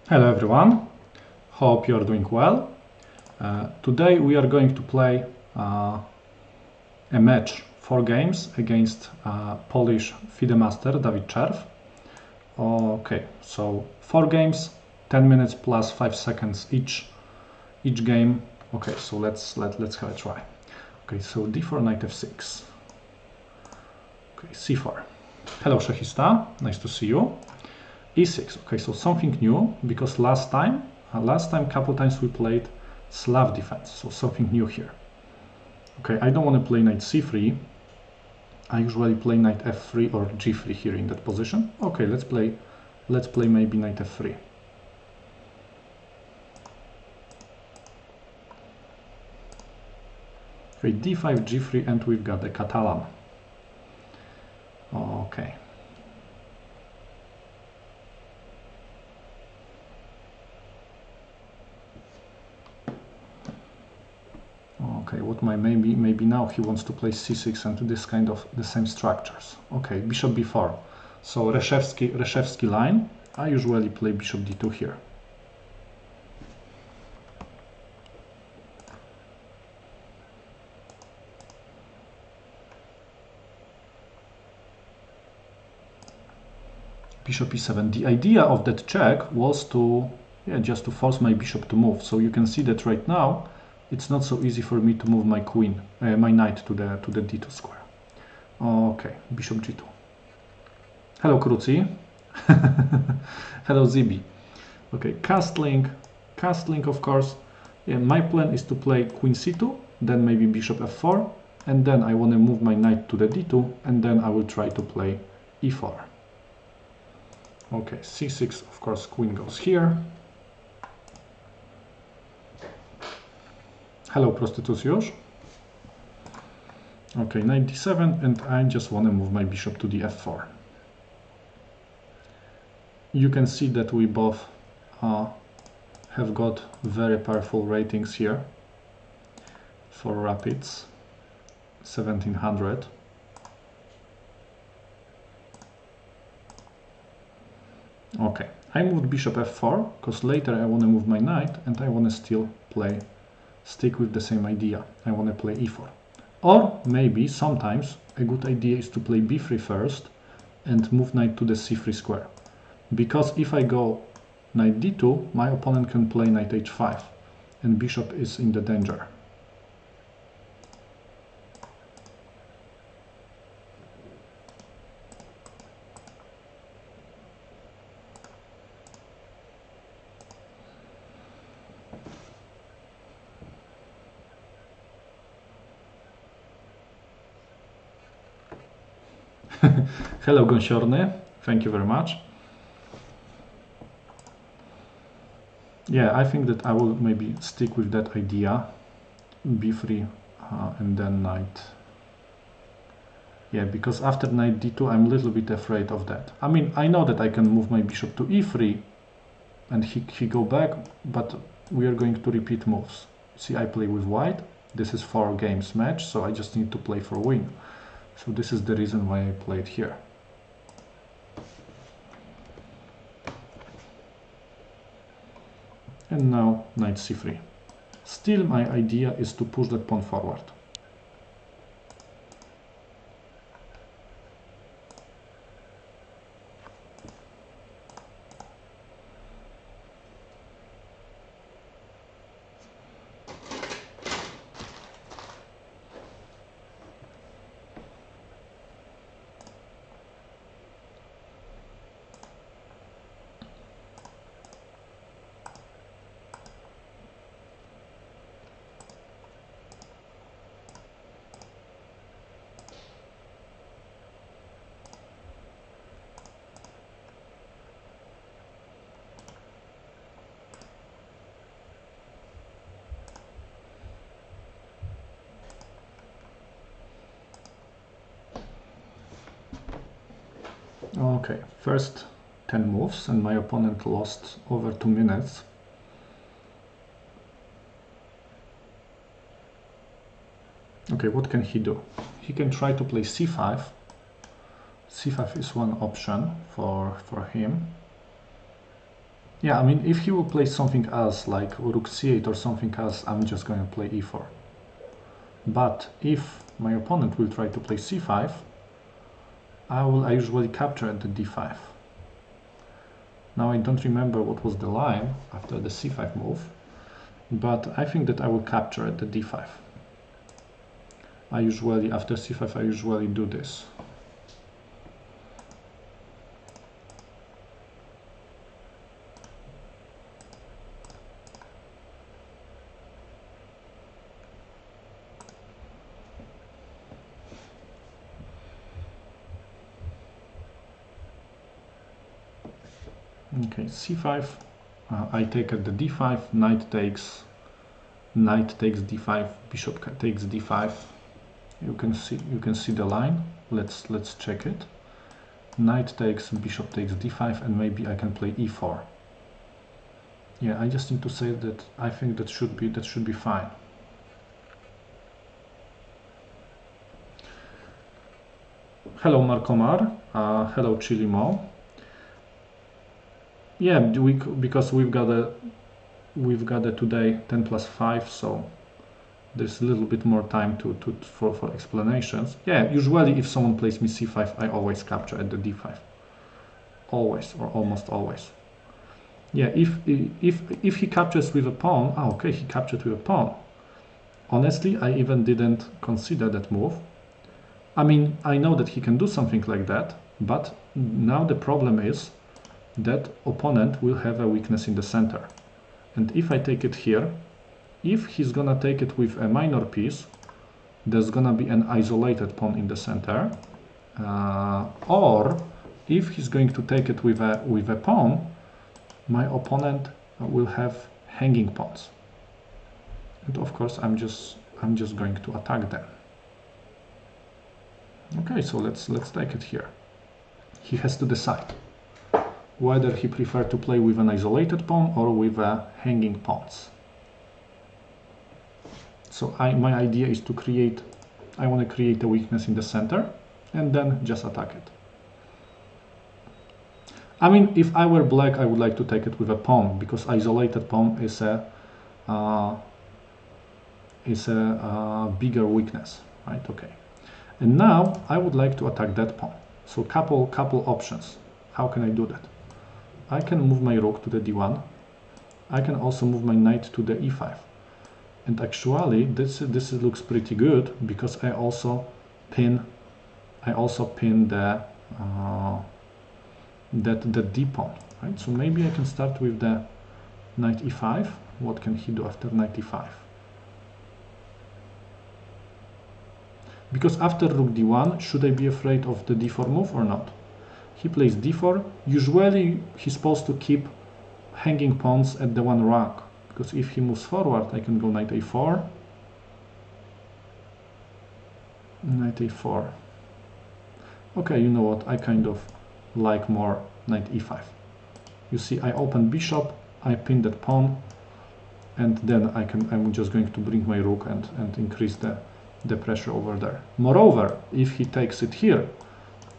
Hello everyone, hope you're doing well. Today we are going to play a match, 4 games against Polish FIDE master Dawid Czerw. Okay, so 4 games, 10 minutes plus 5 seconds each game. Okay, so let's have a try. Okay, so d4, knight f6. Okay, c4. Hello Szechista, nice to see you. e6. Okay, so something new, because last time couple times we played Slav defense, so something new here. Okay, I don't want to play knight c3. I usually play knight f3 or g3 here in that position. Okay, let's play maybe knight f3. Okay, d5, g3, and we've got the Catalan. Okay. Okay, what maybe now he wants to play c6 and this kind of the same structures. Okay, bishop b4. So Reshevsky line. I usually play bishop d2 here. Bishop e7. The idea of that check was to just to force my bishop to move. So you can see that right now it's not so easy for me to move my queen, my knight to the d2 square. Okay, bishop g2. Hello Kruci. Hello Zibi. Okay, castling of course. Yeah, my plan is to play queen c2, then maybe bishop f4, and then I want to move my knight to the d2, and then I will try to play e4. Okay, c6, of course, queen goes here. Hello, Prostituciusz. Okay, knight d7, and I just want to move my bishop to the f4. You can see that we both have got very powerful ratings here for rapids, 1700. Okay, I moved bishop f4 because later I want to move my knight and I want to still stick with the same idea. I want to play e4. Or maybe sometimes a good idea is to play b3 first and move knight to the c3 square. Because if I go knight d2, my opponent can play knight h5 and bishop is in the danger. Hello Gąsiorny, thank you very much. Yeah, I think that I will maybe stick with that idea, b3 and then knight. Yeah, because after knight d2 I'm a little bit afraid of that. I mean, I know that I can move my bishop to e3 and he go back, but we are going to repeat moves. See, I play with white. This is 4 games match, so I just need to play for win. So this is the reason why I played here. And now knight c3. Still my idea is to push that pawn forward. Okay, first 10 moves and my opponent lost over 2 minutes. Okay, what can he do? He can try to play c5. c5 is one option for him. Yeah, I mean, if he will play something else, like rook c8 or something else, I'm just going to play e4. But if my opponent will try to play c5, I usually capture at the d5. Now I don't remember what was the line after the c5 move, but I think that I will capture at the d5. I usually, after c5, I usually do this. Okay, c5, I take at the d5, knight takes d5, bishop takes d5. You can see the line. Let's check it. Knight takes, bishop takes d5, and maybe I can play e4. Yeah, I just need to say that I think that should be fine. Hello Markomar, hello Chilimo. Yeah, because we've got a today 10 plus 5, so there's a little bit more time for explanations. Yeah, usually if someone plays me c5, I always capture at the d5. Always, or almost always. Yeah, if he captures with a pawn, okay, he captured with a pawn. Honestly, I even didn't consider that move. I mean, I know that he can do something like that, but now the problem is that opponent will have a weakness in the center. And if I take it here, if he's gonna take it with a minor piece, there's gonna be an isolated pawn in the center. Or if he's going to take it with a pawn, my opponent will have hanging pawns. And of course, I'm just going to attack them. Okay, so let's take it here. He has to decide whether he prefers to play with an isolated pawn or with hanging pawns. So my idea is to I want to create a weakness in the center and then just attack it. I mean, if I were black, I would like to take it with a pawn, because isolated pawn is a bigger weakness, right? Okay. And now I would like to attack that pawn. So couple options. How can I do that? I can move my rook to the d1. I can also move my knight to the e5. And actually, this looks pretty good, because I also pin the that d pawn, right? So maybe I can start with the knight e5. What can he do after knight e5? Because after rook d1, should I be afraid of the d4 move or not? He plays d4. Usually he's supposed to keep hanging pawns at the one rank, because if he moves forward, I can go knight a4, knight a4. Okay, you know what? I kind of like more knight e5. You see, I open bishop, I pin that pawn, and then I'm just going to bring my rook and increase the pressure over there. Moreover, if he takes it here,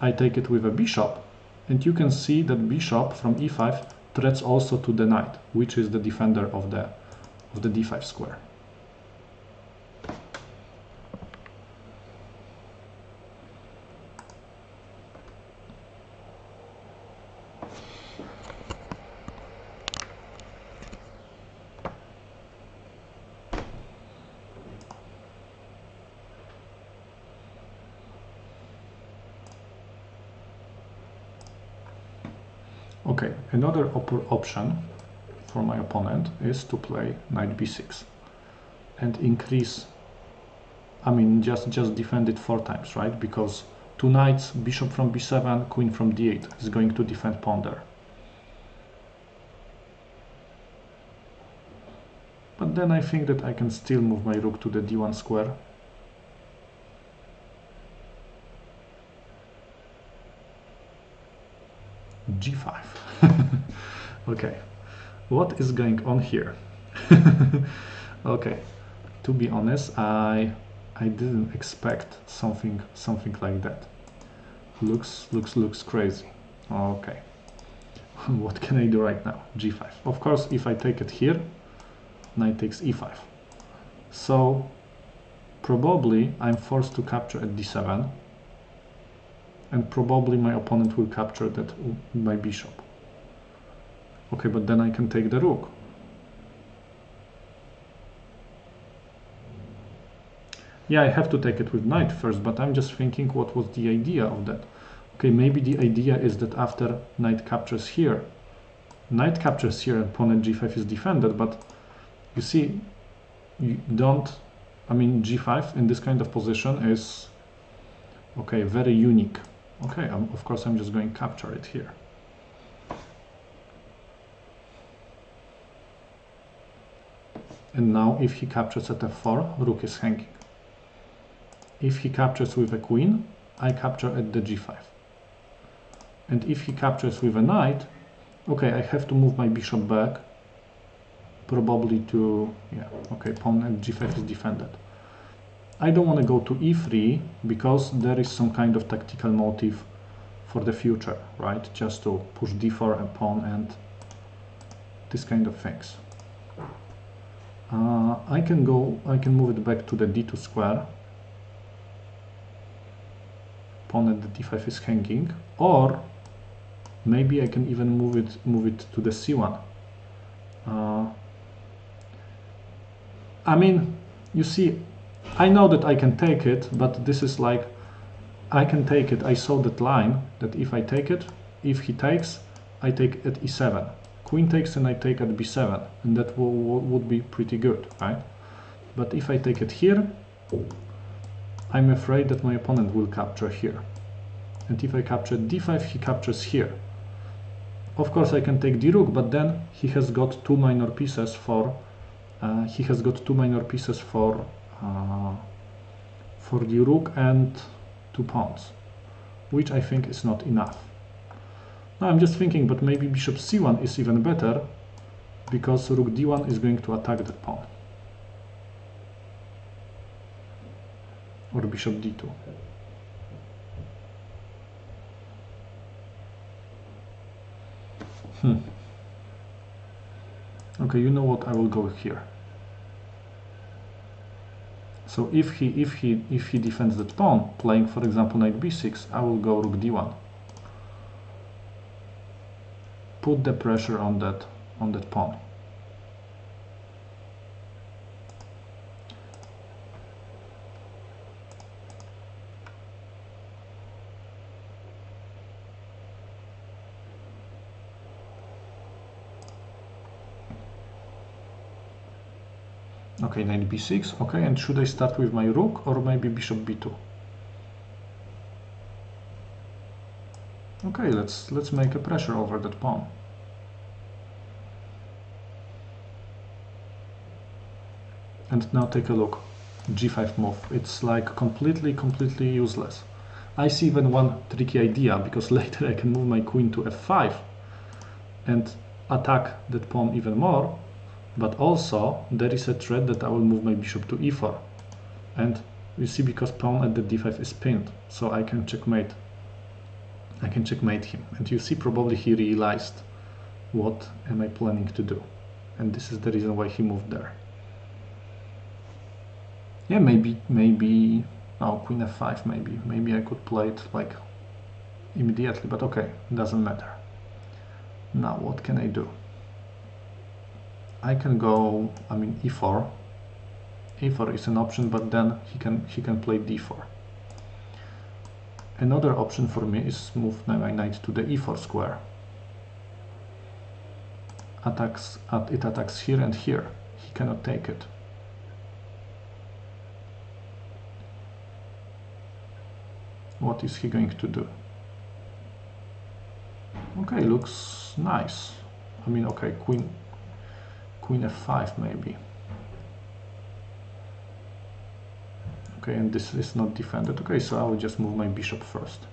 I take it with a bishop, and you can see that bishop from e5 threats also to the knight, which is the defender of the d5 square. Okay, another option for my opponent is to play knight b6 and increase, I mean, just defend it 4 times, right? Because 2 knights, bishop from b7, queen from d8 is going to defend pawn there. But then I think that I can still move my rook to the d1 square. g5. Okay, what is going on here? Okay, to be honest, I didn't expect something like that. Looks crazy. Okay. what can I do right now? G5. Of course, if I take it here, knight takes E5. So probably I'm forced to capture at D7, and probably my opponent will capture that my bishop. Okay, but then I can take the rook. Yeah, I have to take it with knight first, but I'm just thinking what was the idea of that. Okay, maybe the idea is that after knight captures here, and pawn at G5 is defended, but you see, you don't, I mean, G5 in this kind of position is, okay, very unique. Okay, of course I'm just going to capture it here. And now if he captures at F4, rook is hanging. If he captures with a queen, I capture at the G5. And if he captures with a knight, okay, I have to move my bishop back, probably to, yeah, okay, pawn at G5 is defended. I don't want to go to E3 because there is some kind of tactical motive for the future, right? Just to push D4 a pawn and this kind of things. I can move it back to the D2 square. Pawn at the D5 is hanging, or maybe I can even move it to the C1. I mean, you see, I know that I can take it, but this is like, I can take it. I saw that line that if I take it, if he takes, I take at E7. Queen takes and I take at B7, and that would be pretty good, right? But if I take it here, I'm afraid that my opponent will capture here. And if I capture D5, he captures here. Of course, I can take the rook, but then he has got two minor pieces for the rook and 2 pawns, which I think is not enough. Now I'm just thinking, but maybe bishop C1 is even better, because rook D1 is going to attack that pawn. Or bishop D2. Okay, you know what? I will go here. So if he defends that pawn, playing for example knight B6, I will go rook D1. Put the pressure on that pawn. Okay, knight b6. Okay, and should I start with my rook or maybe bishop b2? Okay, let's make a pressure over that pawn. And now take a look. G5 move. It's like completely useless. I see even one tricky idea, because later I can move my queen to f5 and attack that pawn even more. But also there is a threat that I will move my bishop to e4, and you see, because pawn at the d5 is pinned, so I can checkmate him. And you see, probably he realized what am I planning to do, and this is the reason why he moved there. Yeah, maybe oh, queen f5, maybe I could play it like immediately, but okay, doesn't matter. Now what can I do? I can go, I mean, e4. e4 is an option, but then he can play d4. Another option for me is move my knight to the e4 square. It attacks here and here. He cannot take it. What is he going to do? Okay, looks nice. I mean, okay, queen f5 maybe. Okay, and this is not defended. Okay, so I will just move my bishop first,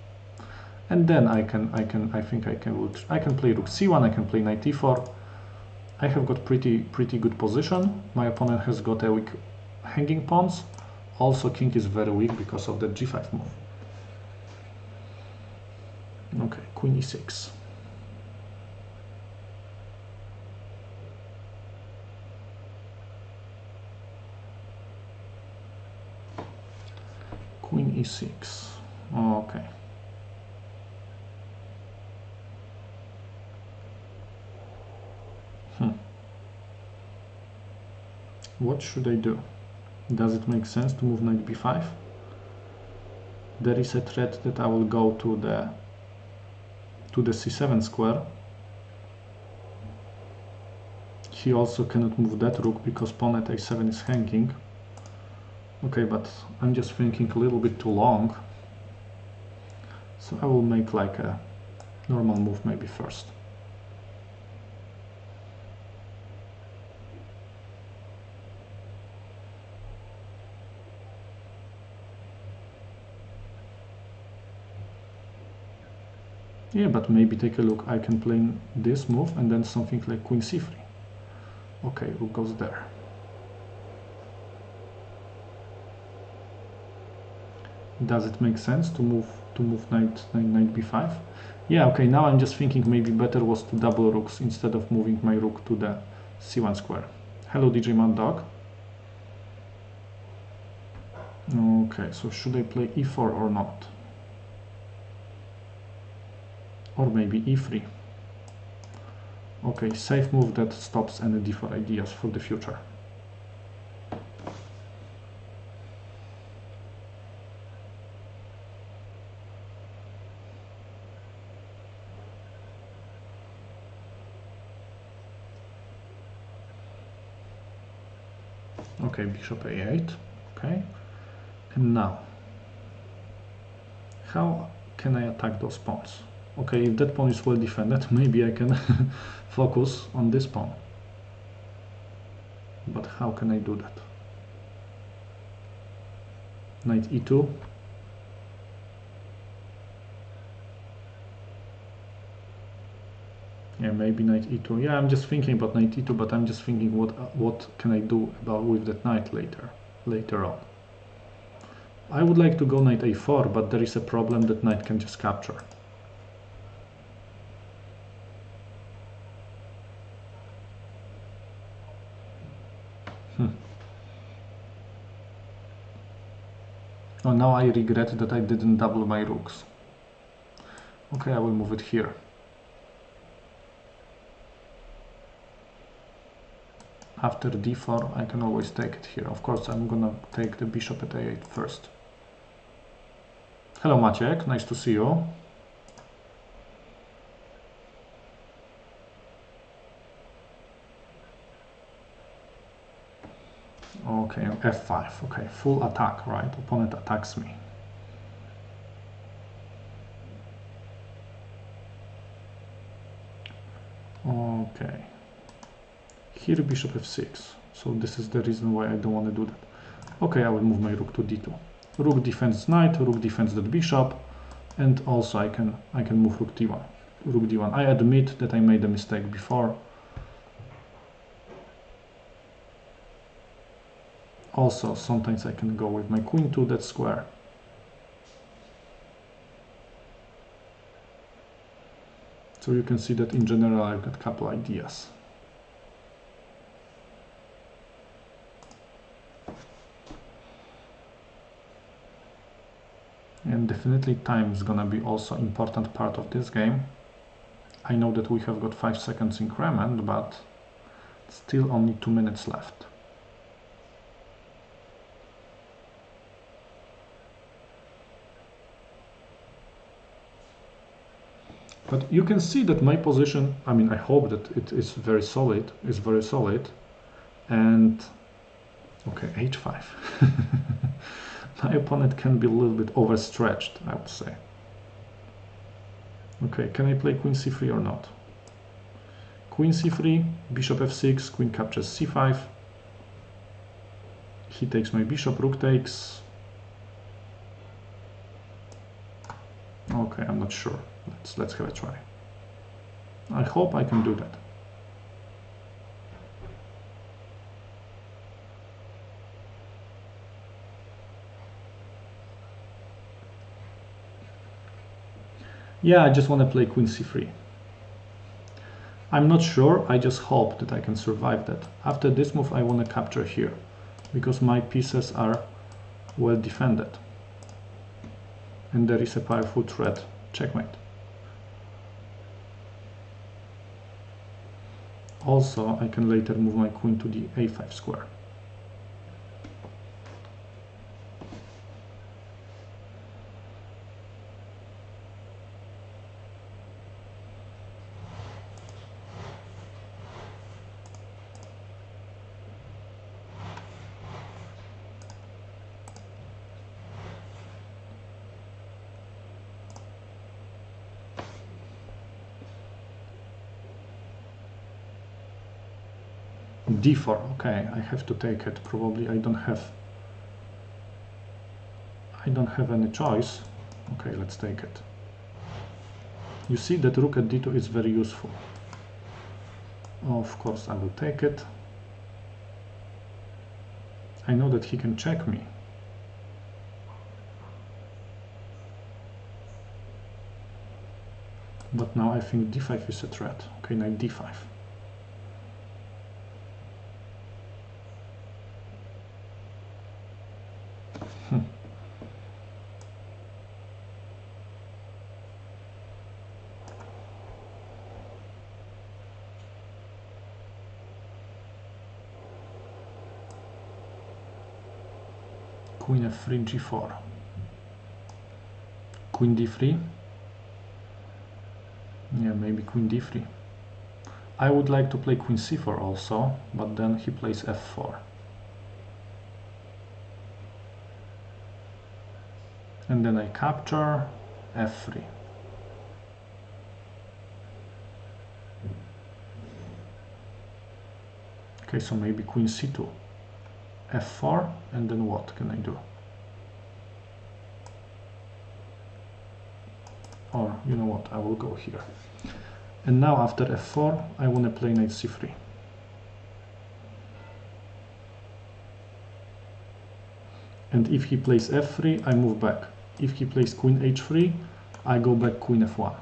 and then I can play rook c1. I can play knight e4. I have got pretty good position. My opponent has got a weak hanging pawns. Also, king is very weak because of the g5 move. Okay, queen e6. e6. Okay. What should I do? Does it make sense to move knight b5? There is a threat that I will go to the c7 square. He also cannot move that rook because pawn at a7 is hanging. Okay, but I'm just thinking a little bit too long. So I will make like a normal move maybe first. Yeah, but maybe take a look. I can play this move and then something like queen c3. Okay, rook goes there. Does it make sense to move knight b5? Yeah, okay, now I'm just thinking maybe better was to double rooks instead of moving my rook to the c1 square. Hello, DJ Mad Dog. Okay, so should I play e4 or not? Or maybe e3. Okay, safe move that stops any d4 ideas for the future. Okay, bishop a8. Okay, and now how can I attack those pawns? Okay, if that pawn is well defended, maybe I can focus on this pawn. But how can I do that? Knight e2. Yeah, maybe knight e2. Yeah, I'm just thinking about knight e2, but I'm just thinking what can I do with that knight later on. I would like to go knight a4, but there is a problem that knight can just capture. Oh, now I regret that I didn't double my rooks. Okay, I will move it here. After d4, I can always take it here. Of course, I'm gonna take the bishop at a8 first. Hello, Maciek. Nice to see you. Okay, f5. Okay, full attack, right? Opponent attacks me. Okay. Here bishop f6. So this is the reason why I don't want to do that. Okay, I will move my rook to d2. Rook defends knight, rook defends that bishop, and also I can move rook d1. Rook d1. I admit that I made a mistake before. Also, sometimes I can go with my queen to that square. So you can see that in general I've got a couple ideas. And definitely time is gonna be also important part of this game. I know that we have got 5 seconds increment, but still only 2 minutes left. But you can see that my position, I mean, I hope that it is very solid, and okay, h5. My opponent can be a little bit overstretched, I would say. Okay, can I play queen c3 or not? Queen c3, bishop f6, queen captures c5. He takes my bishop, rook takes. Okay, I'm not sure. Let's have a try. I hope I can do that. Yeah, I just want to play queen c3. I'm not sure, I just hope that I can survive that. After this move I want to capture here, because my pieces are well defended. and there is a powerful threat. Checkmate. Also, I can later move my queen to the a5 square. d4, okay, I have to take it. Probably I don't have any choice. Okay, let's take it. You see that rook at d2 is very useful. Of course I will take it. I know that he can check me. But now I think d5 is a threat. Okay, knight d5. Queen f3, g4. Queen d3. Yeah, maybe queen d3. I would like to play queen c4 also, but then he plays f4. And then I capture f3. Okay, so maybe queen c2. f4, and then what can I do? Or, you know what, I will go here. And now after f4, I want to play knight c3. And if he plays f3, I move back. If he plays queen h3, I go back queen f1.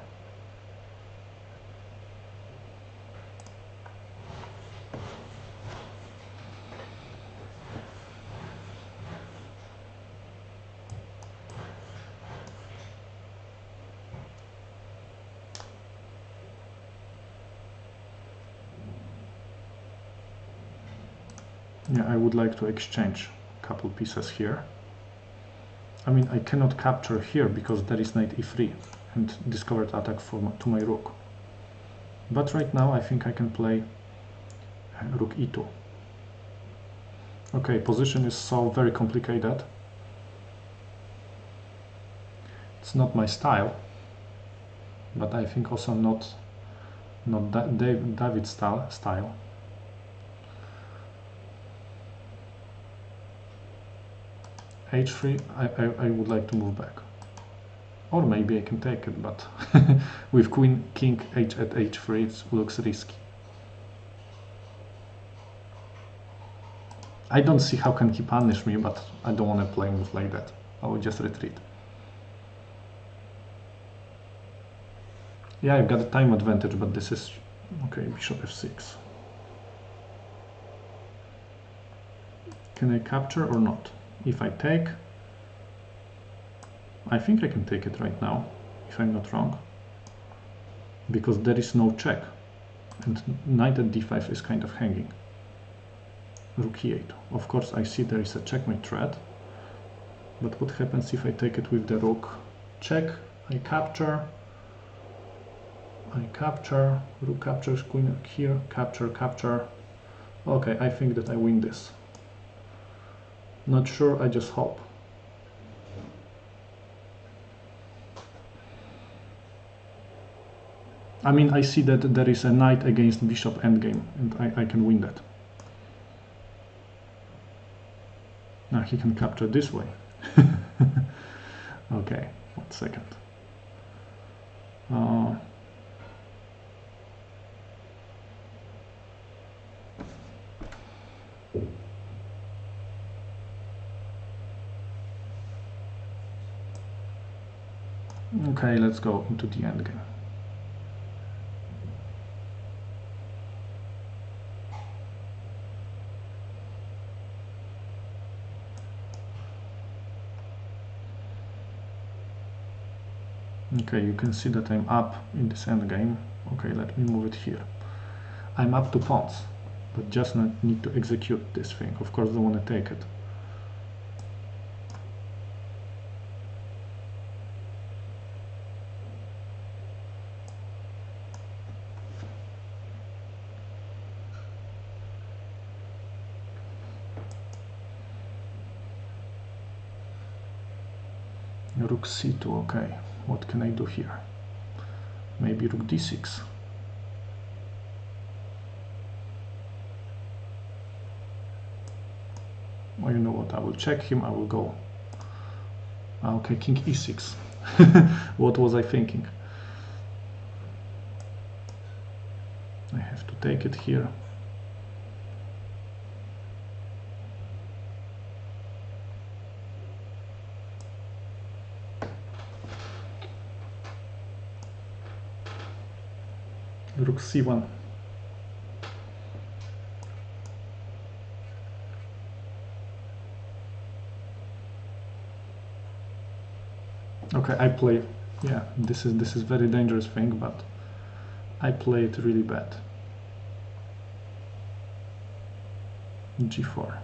Yeah, I would like to exchange a couple pieces here. I mean, I cannot capture here because there is knight e3 and discovered attack to my rook. But right now I think I can play rook e2. Okay, position is so very complicated. It's not my style, but I think also not Dawid style. h3, I would like to move back. Or maybe I can take it, but with queen, king, h at h3, it looks risky. I don't see how can he punish me, but I don't want to play move like that. I will just retreat. Yeah, I've got a time advantage, but this is... Okay, bishop f6. Can I capture or not? If I take... I think I can take it right now, if I'm not wrong. Because there is no check. And knight at d5 is kind of hanging. Rook e8. Of course, I see there is a checkmate threat. But what happens if I take it with the rook? Check, I capture. Rook captures, queen here, capture. Okay, I think that I win this. Not sure, I just hope. I mean, I see that there is a knight against bishop endgame, and I can win that. Now he can capture this way. Okay, 1 second. Okay, let's go into the endgame. Okay, you can see that I'm up in this endgame. Okay, let me move it here. I'm up 2 pawns, but just not need to execute this thing. Of course, don't want to take it. Rook c2, okay. What can I do here? Maybe rook d6. Well, you know what, I will check him, I will go. Okay, king e6. What was I thinking? I have to take it here. Rook c1. Okay, I play. Yeah, this is very dangerous thing, but I play it really bad. g4.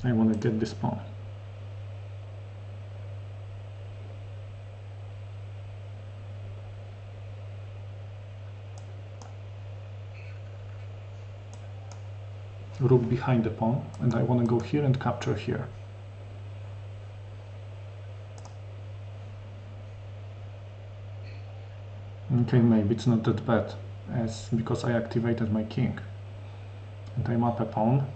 I want to get this pawn. Rook behind the pawn, and I want to go here and capture here. Okay, maybe it's not that bad, as because I activated my king. And I'm up a pawn.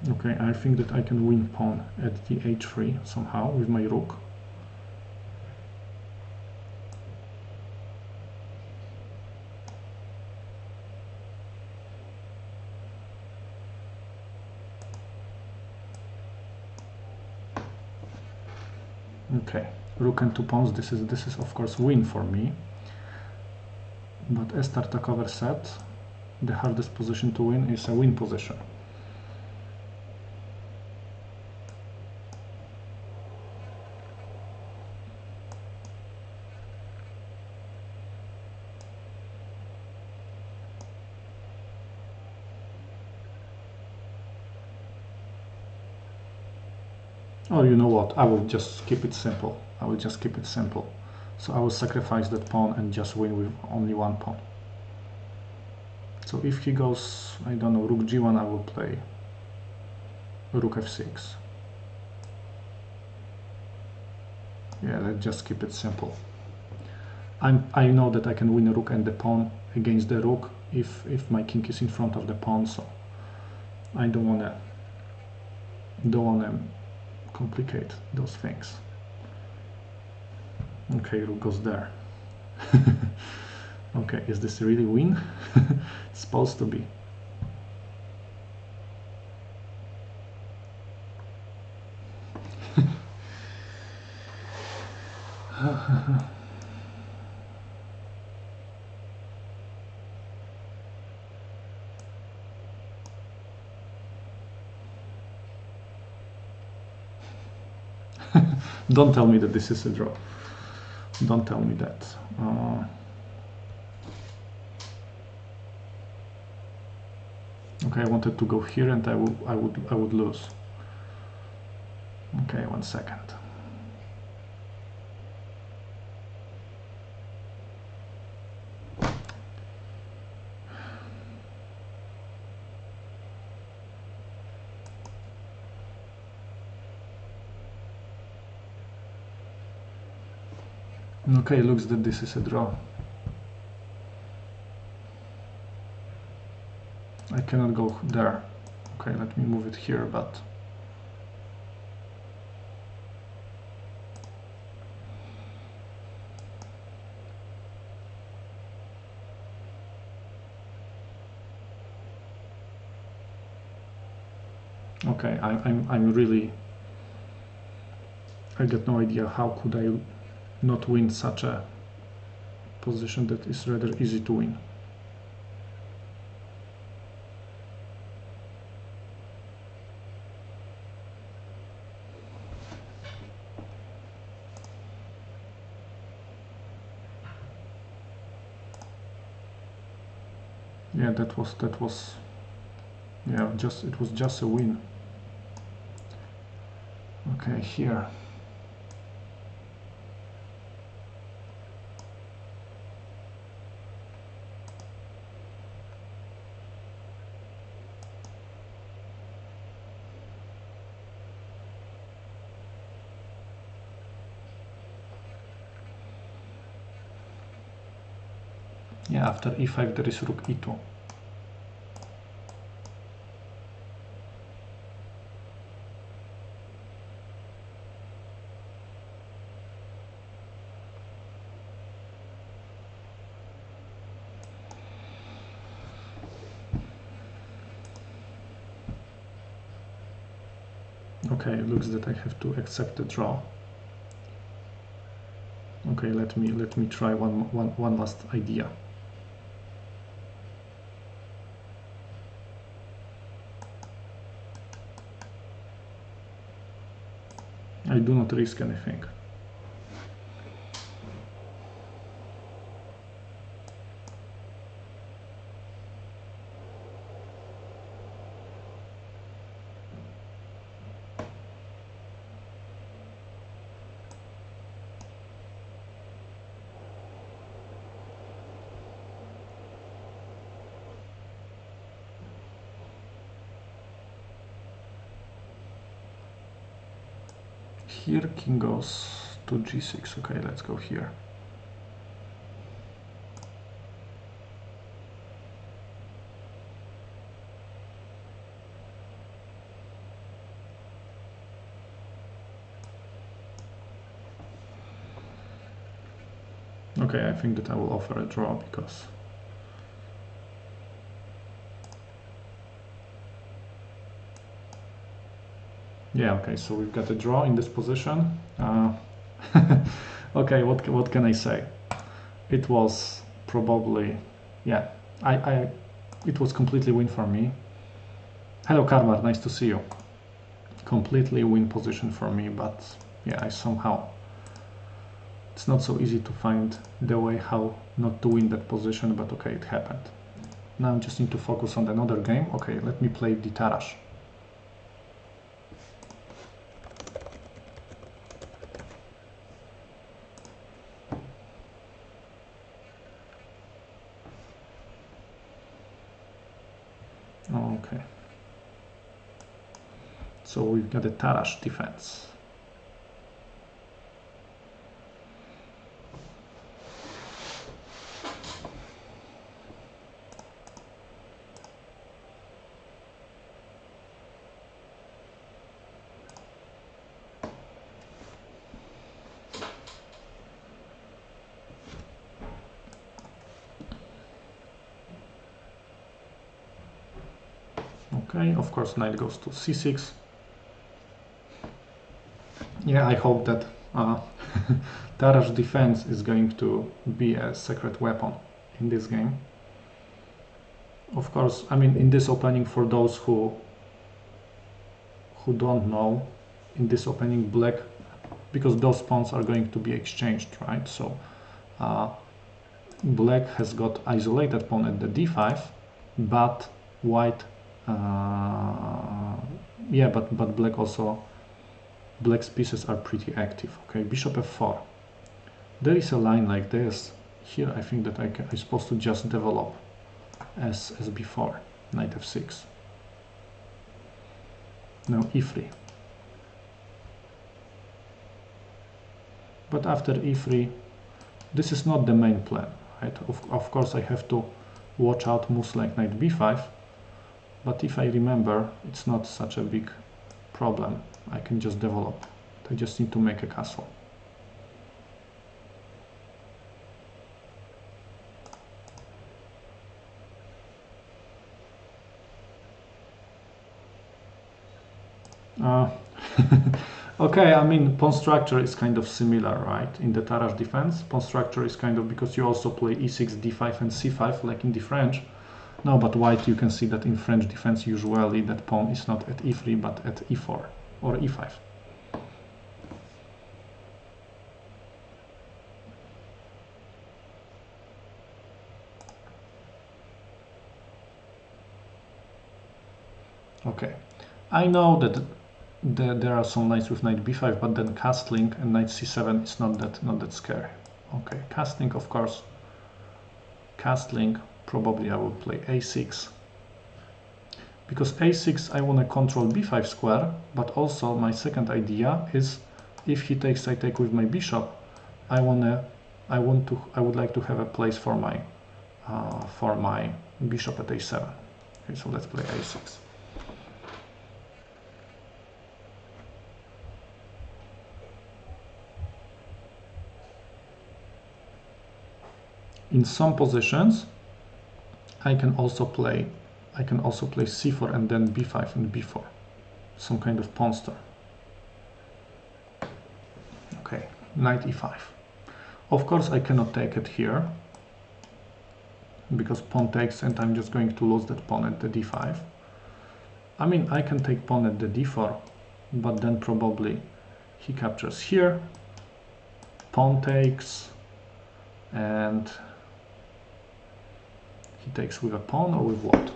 Okay, I think that I can win pawn at the h3 somehow with my rook. Okay, rook and 2 pawns, this is of course win for me. But as Tartakover said, the hardest position to win is a win position. Oh, you know what, I will just keep it simple. I will just keep it simple. So I will sacrifice that pawn and just win with only 1 pawn. So if he goes, I don't know, rook g1, I will play rook f6. Yeah, let's just keep it simple. I know that I can win a rook and the pawn against the rook if my king is in front of the pawn, so I don't wanna complicate those things. Okay, rook goes there. Okay, is this really win? It's supposed to be. Don't tell me that this is a draw. Don't tell me that. Okay, I wanted to go here and I would lose. Okay, 1 second. Okay, looks that this is a draw. I cannot go there. Okay, let me move it here, but okay, I'm really, I got no idea how could I not win such a position that is rather easy to win. Yeah, that was yeah, it was just a win. Okay, here. Yeah, after e5 there is rook e2. Okay, it looks that I have to accept the draw. Okay, let me try one last idea. I do not risk anything. Here king goes to g6. Okay, let's go here. Okay, I think that I will offer a draw because yeah, okay, so we've got a draw in this position. Okay, what can I say? It was probably, yeah, it was completely win for me. Hello Karmar, nice to see you. Completely win position for me, but yeah, I somehow, it's not so easy to find the way how not to win that position, but okay, it happened. Now I just need to focus on another game. Okay, let me play the Tarash. Okay. So we've got a Tarash defense. Okay, of course knight goes to c6. Yeah, I hope that Tarash defense is going to be a secret weapon in this game. Of course, I mean, in this opening, for those who don't know, in this opening, black, because those pawns are going to be exchanged, right? So black has got isolated pawn at the d5, but white, yeah, but black also, black's pieces are pretty active. Okay, bishop f4. There is a line like this. Here I think that I'm supposed to just develop as before, knight f6. Now e3. But after e3, this is not the main plan, right? Of course I have to watch out moves like knight b5, but if I remember, it's not such a big problem. I can just develop. I just need to make a castle. Okay, I mean, pawn structure is kind of similar, right? In the Tarrasch defense, pawn structure is kind of, because you also play e6, d5, and c5, like in the French. No, but white, you can see that in French defense, usually that pawn is not at e3, but at e4 or e5. Okay, I know that there are some knights with knight b5, but then castling and knight c7 is not that scary. Okay, castling, of course. Castling, probably I will play a6, because a6 I want to control b5 square, but also my second idea is, if he takes, I take with my bishop. I would like to have a place for my bishop at a7. Okay, so let's play a6. In some positions, I can also play c4 and then b5 and b4, some kind of pawn stir. Okay, knight e5. Of course, I cannot take it here, because pawn takes, and I'm just going to lose that pawn at the d5. I mean, I can take pawn at the d4, but then probably he captures here, pawn takes, and he takes with a pawn, or with what?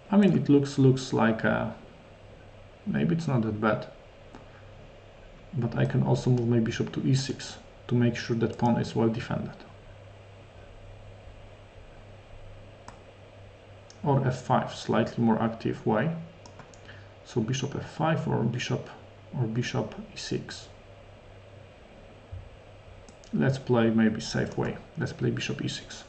I mean, it looks like maybe it's not that bad. But I can also move my bishop to e6 to make sure that pawn is well defended. Or f5, slightly more active way. So bishop f5 or bishop e6. Let's play maybe safe way. Let's play bishop e6.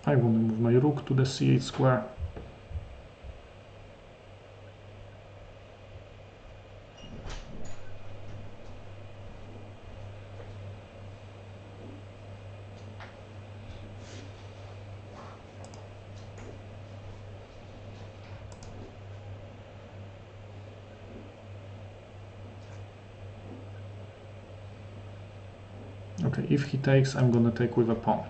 I want to move my rook to the c8 square. Okay, if he takes, I'm gonna take with a pawn.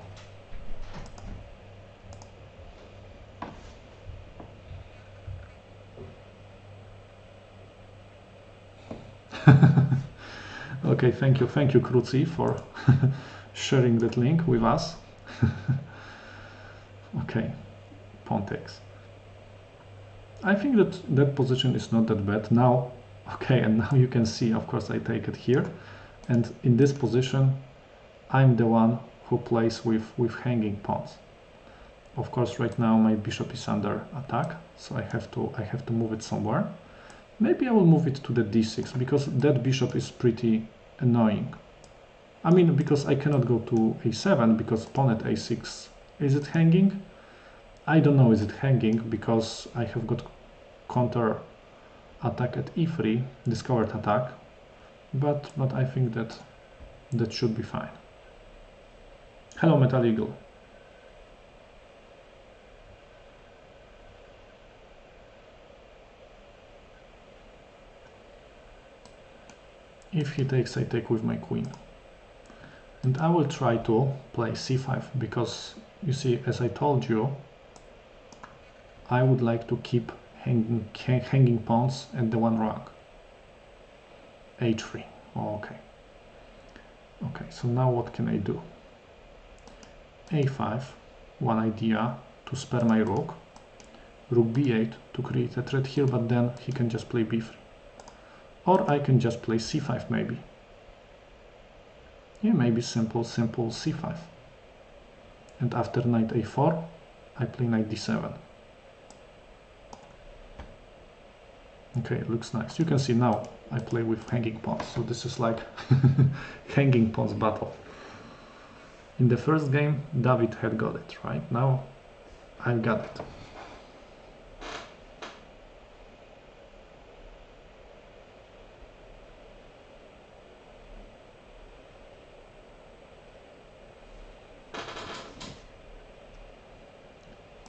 Okay, thank you, Kruci, for sharing that link with us. Okay, pawn takes. I think that position is not that bad now. Okay, and now you can see, of course, I take it here, and in this position, I'm the one who plays with hanging pawns. Of course, right now my bishop is under attack, so I have to move it somewhere. Maybe I will move it to the d6, because that bishop is pretty annoying. I mean, because I cannot go to a7, because pawn at a6, is it hanging? I don't know, is it hanging, because I have got counter attack at e3, discovered attack, but I think that should be fine. Hello, Metal Eagle. If he takes, I take with my queen. And I will try to play c5, because, you see, as I told you, I would like to keep hanging pawns at the one rank. h3. Oh, okay. Okay, so now what can I do? a5, one idea to spare my rook. Rook b8 to create a threat here, but then he can just play b3. Or I can just play c5 maybe. Yeah, maybe simple c5. And after knight a4, I play knight d7. Okay, it looks nice. You can see now I play with hanging pawns. So this is like hanging pawns battle. In the first game, David had got it, right? Now I've got it.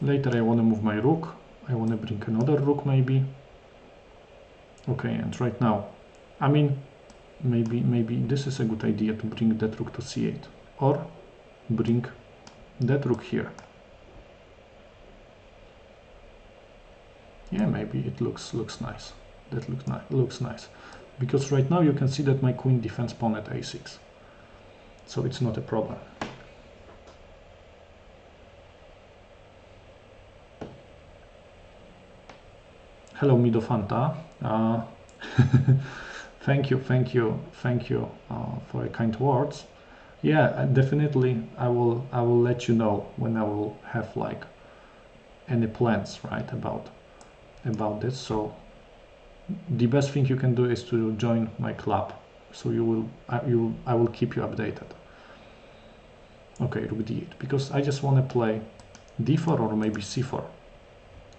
Later I want to move my rook. I want to bring another rook maybe. Okay, and right now, I mean, maybe this is a good idea to bring that rook to c8. Or bring that rook here. Yeah, maybe it looks nice. That looks nice. Because right now you can see that my queen defends pawn at a6. So it's not a problem. Hello, Midofanta. Thank you for your kind words. Yeah, definitely. I will let you know when I will have like any plans, right, about this. So the best thing you can do is to join my club. So I will keep you updated. Okay, rook d8, because I just want to play d4 or maybe c4.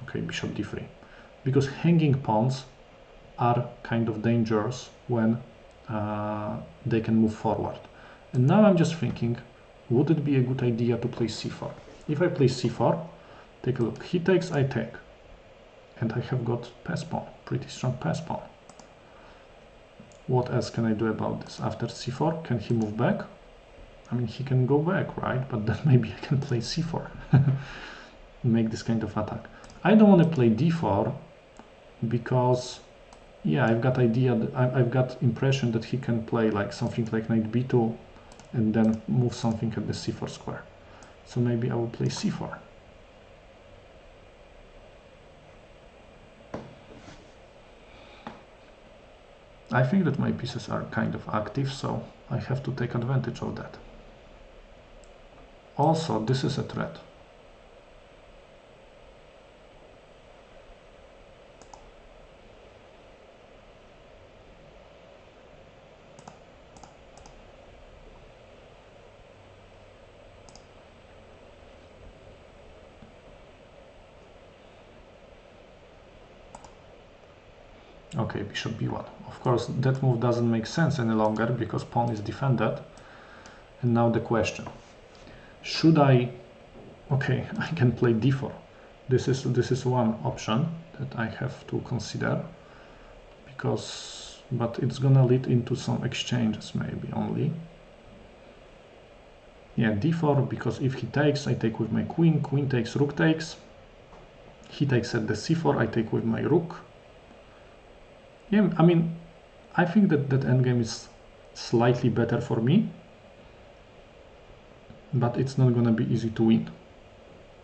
Okay, bishop d3. Because hanging pawns are kind of dangerous when they can move forward. And now I'm just thinking, would it be a good idea to play c4? If I play c4, take a look. He takes, I take. And I have got pass pawn, pretty strong pass pawn. What else can I do about this? After c4, can he move back? I mean, he can go back, right? But then maybe I can play c4. Make this kind of attack. I don't want to play d4 because, yeah, I've got impression that he can play like something like knight b2 and then move something at the c4 square. So maybe I will play c4. I think that my pieces are kind of active, so I have to take advantage of that. Also, this is a threat. Okay, bishop b1. Of course, that move doesn't make sense any longer because pawn is defended. And now the question. Should I... Okay, I can play d4. This is one option that I have to consider. But it's gonna lead into some exchanges maybe only. Yeah, d4, because if he takes, I take with my queen. Queen takes, rook takes. He takes at the c4, I take with my rook. Yeah, I mean, I think that endgame is slightly better for me, but it's not gonna be easy to win.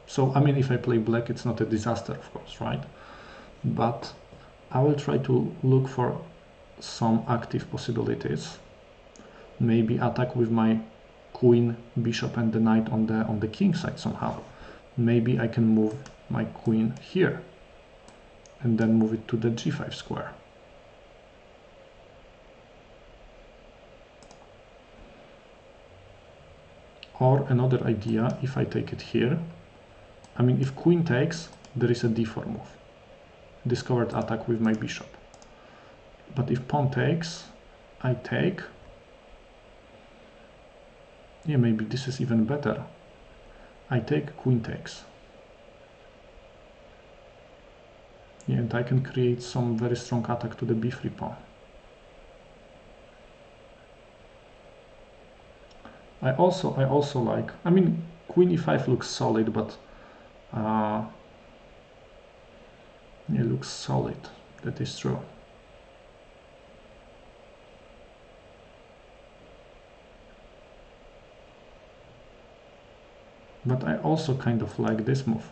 So, I mean, if I play black, it's not a disaster, of course, right? But I will try to look for some active possibilities. Maybe attack with my queen, bishop, and the knight on the king side somehow. Maybe I can move my queen here, and then move it to the g5 square. Or another idea, if I take it here, I mean, if queen takes, there is a d4 move. Discovered attack with my bishop. But if pawn takes, I take. Yeah, maybe this is even better. I take, queen takes. Yeah, and I can create some very strong attack to the b3 pawn. I also like, I mean, queen e5 looks solid, but it looks solid, that is true. But I also kind of like this move.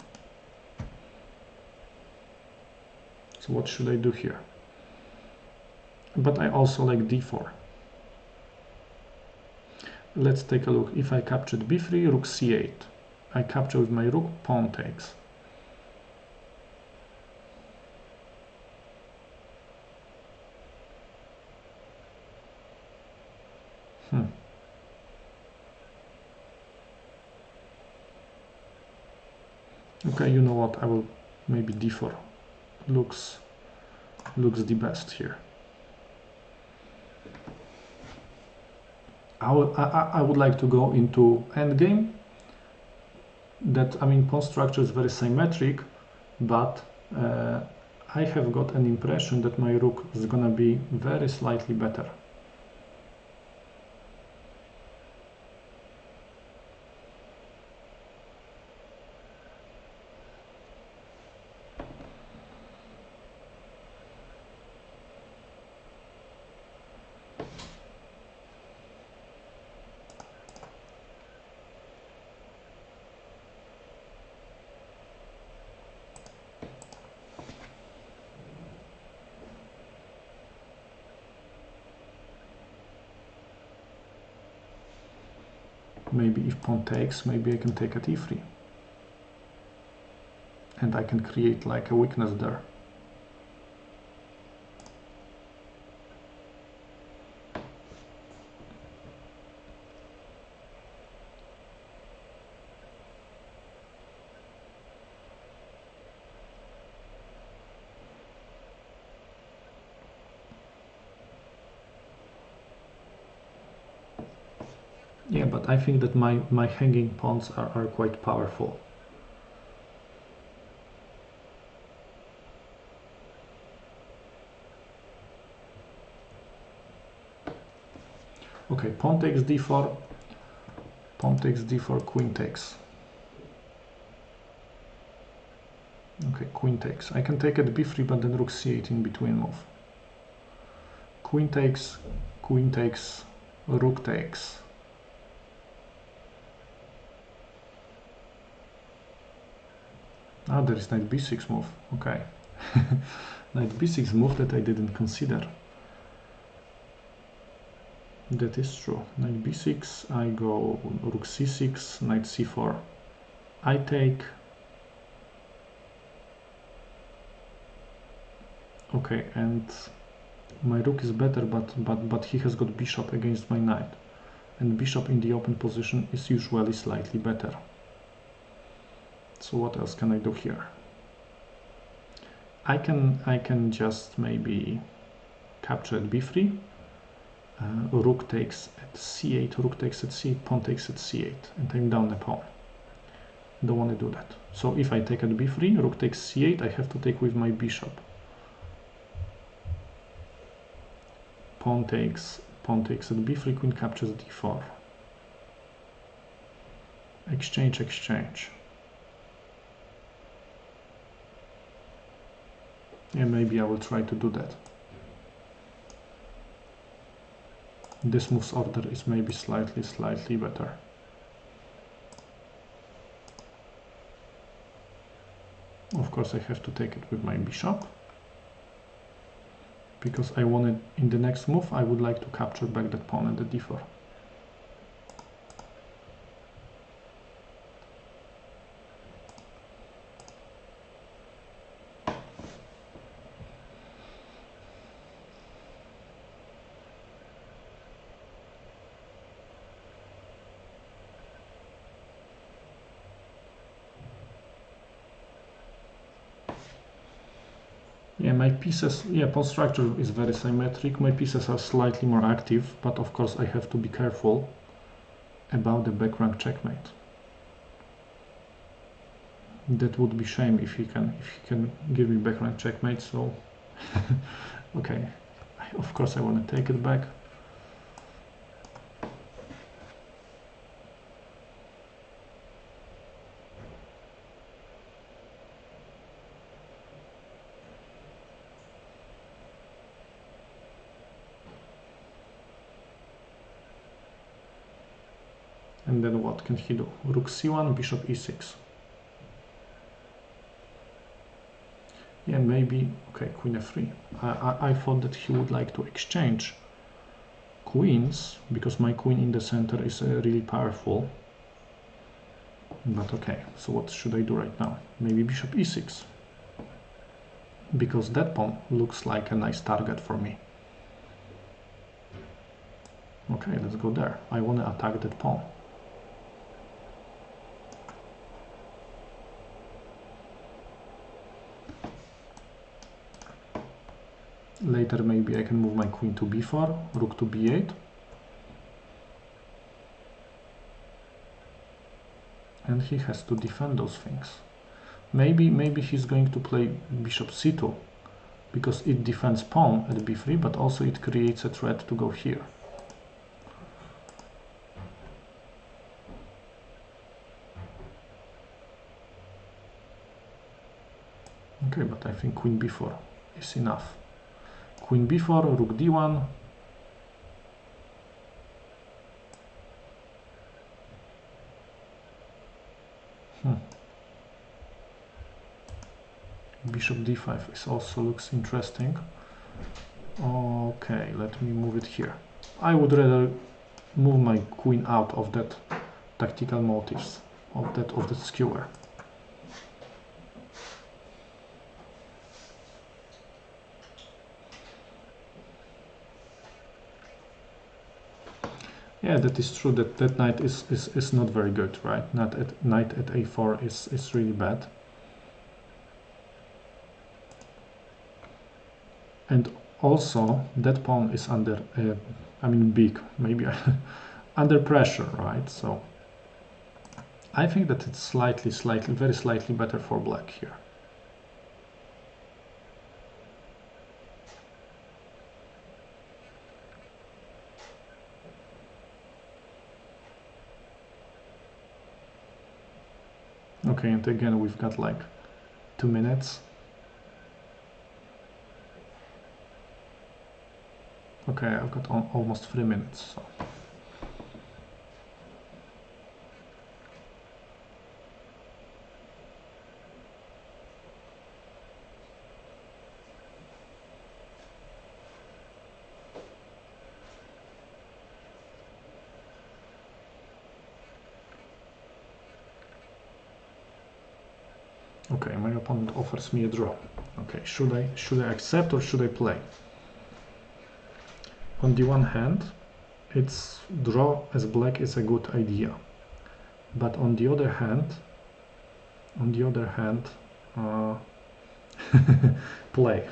So what should I do here? But I also like d4. Let's take a look. If I captured b3, rook c8. I capture with my rook, pawn takes. Okay, you know what? I will maybe d4. Looks the best here. I would like to go into endgame. That, I mean, pawn structure is very symmetric, but I have got an impression that my rook is gonna be very slightly better. Maybe if pawn takes, maybe I can take at e3. And I can create like a weakness there. Yeah, but I think that my hanging pawns are quite powerful. Okay, pawn takes d4, pawn takes d4, queen takes. Okay, queen takes. I can take at b3, but then rook c8 in between move. Queen takes, rook takes. Ah, there is knight b6 move. Okay. Knight b6 move that I didn't consider. That is true. Knight b6, I go rook c6, knight c4. I take. Okay, and my rook is better, but he has got bishop against my knight. And bishop in the open position is usually slightly better. So what else can I do here? I can just maybe capture at b3. Rook takes at c8, rook takes at c8, pawn takes at c8, and I'm down a pawn. Don't want to do that. So if I take at b3, rook takes c8, I have to take with my bishop. Pawn takes at b3, queen captures d4. Exchange, exchange. Yeah, maybe I will try to do that. This move's order is maybe slightly better. Of course, I have to take it with my bishop, because I wanted, in the next move, I would like to capture back that pawn at the d4. Yeah, my pieces, yeah, pawn structure is very symmetric. My pieces are slightly more active, but of course I have to be careful about the back rank checkmate. That would be shame if he can give me back rank checkmate. So, okay, of course I want to take it back. And then what can he do? Rook c1, bishop e6. Yeah, maybe, okay, queen f3. I thought that he would like to exchange queens, because my queen in the center is really powerful. But okay, so what should I do right now? Maybe bishop e6. Because that pawn looks like a nice target for me. Okay, let's go there. I want to attack that pawn. Later maybe I can move my queen to b4, rook to b8. And he has to defend those things. Maybe he's going to play bishop c2, because it defends pawn at b3, but also it creates a threat to go here. Okay, but I think queen b4 is enough. Queen b4, rook d1. Bishop d5 is also looks interesting. Okay, let me move it here. I would rather move my queen out of that tactical motives, of the skewer. Yeah, that is true, that knight is not very good, right? Knight at a4 is really bad. And also that pawn is under, I mean big, maybe under pressure, right? So I think that it's very slightly better for black here. Okay, and again we've got like 2 minutes. Okay, I've got almost 3 minutes. So. Okay, my opponent offers me a draw. Okay, should I accept or should I play? On the one hand, it's draw as black is a good idea, but on the other hand, play.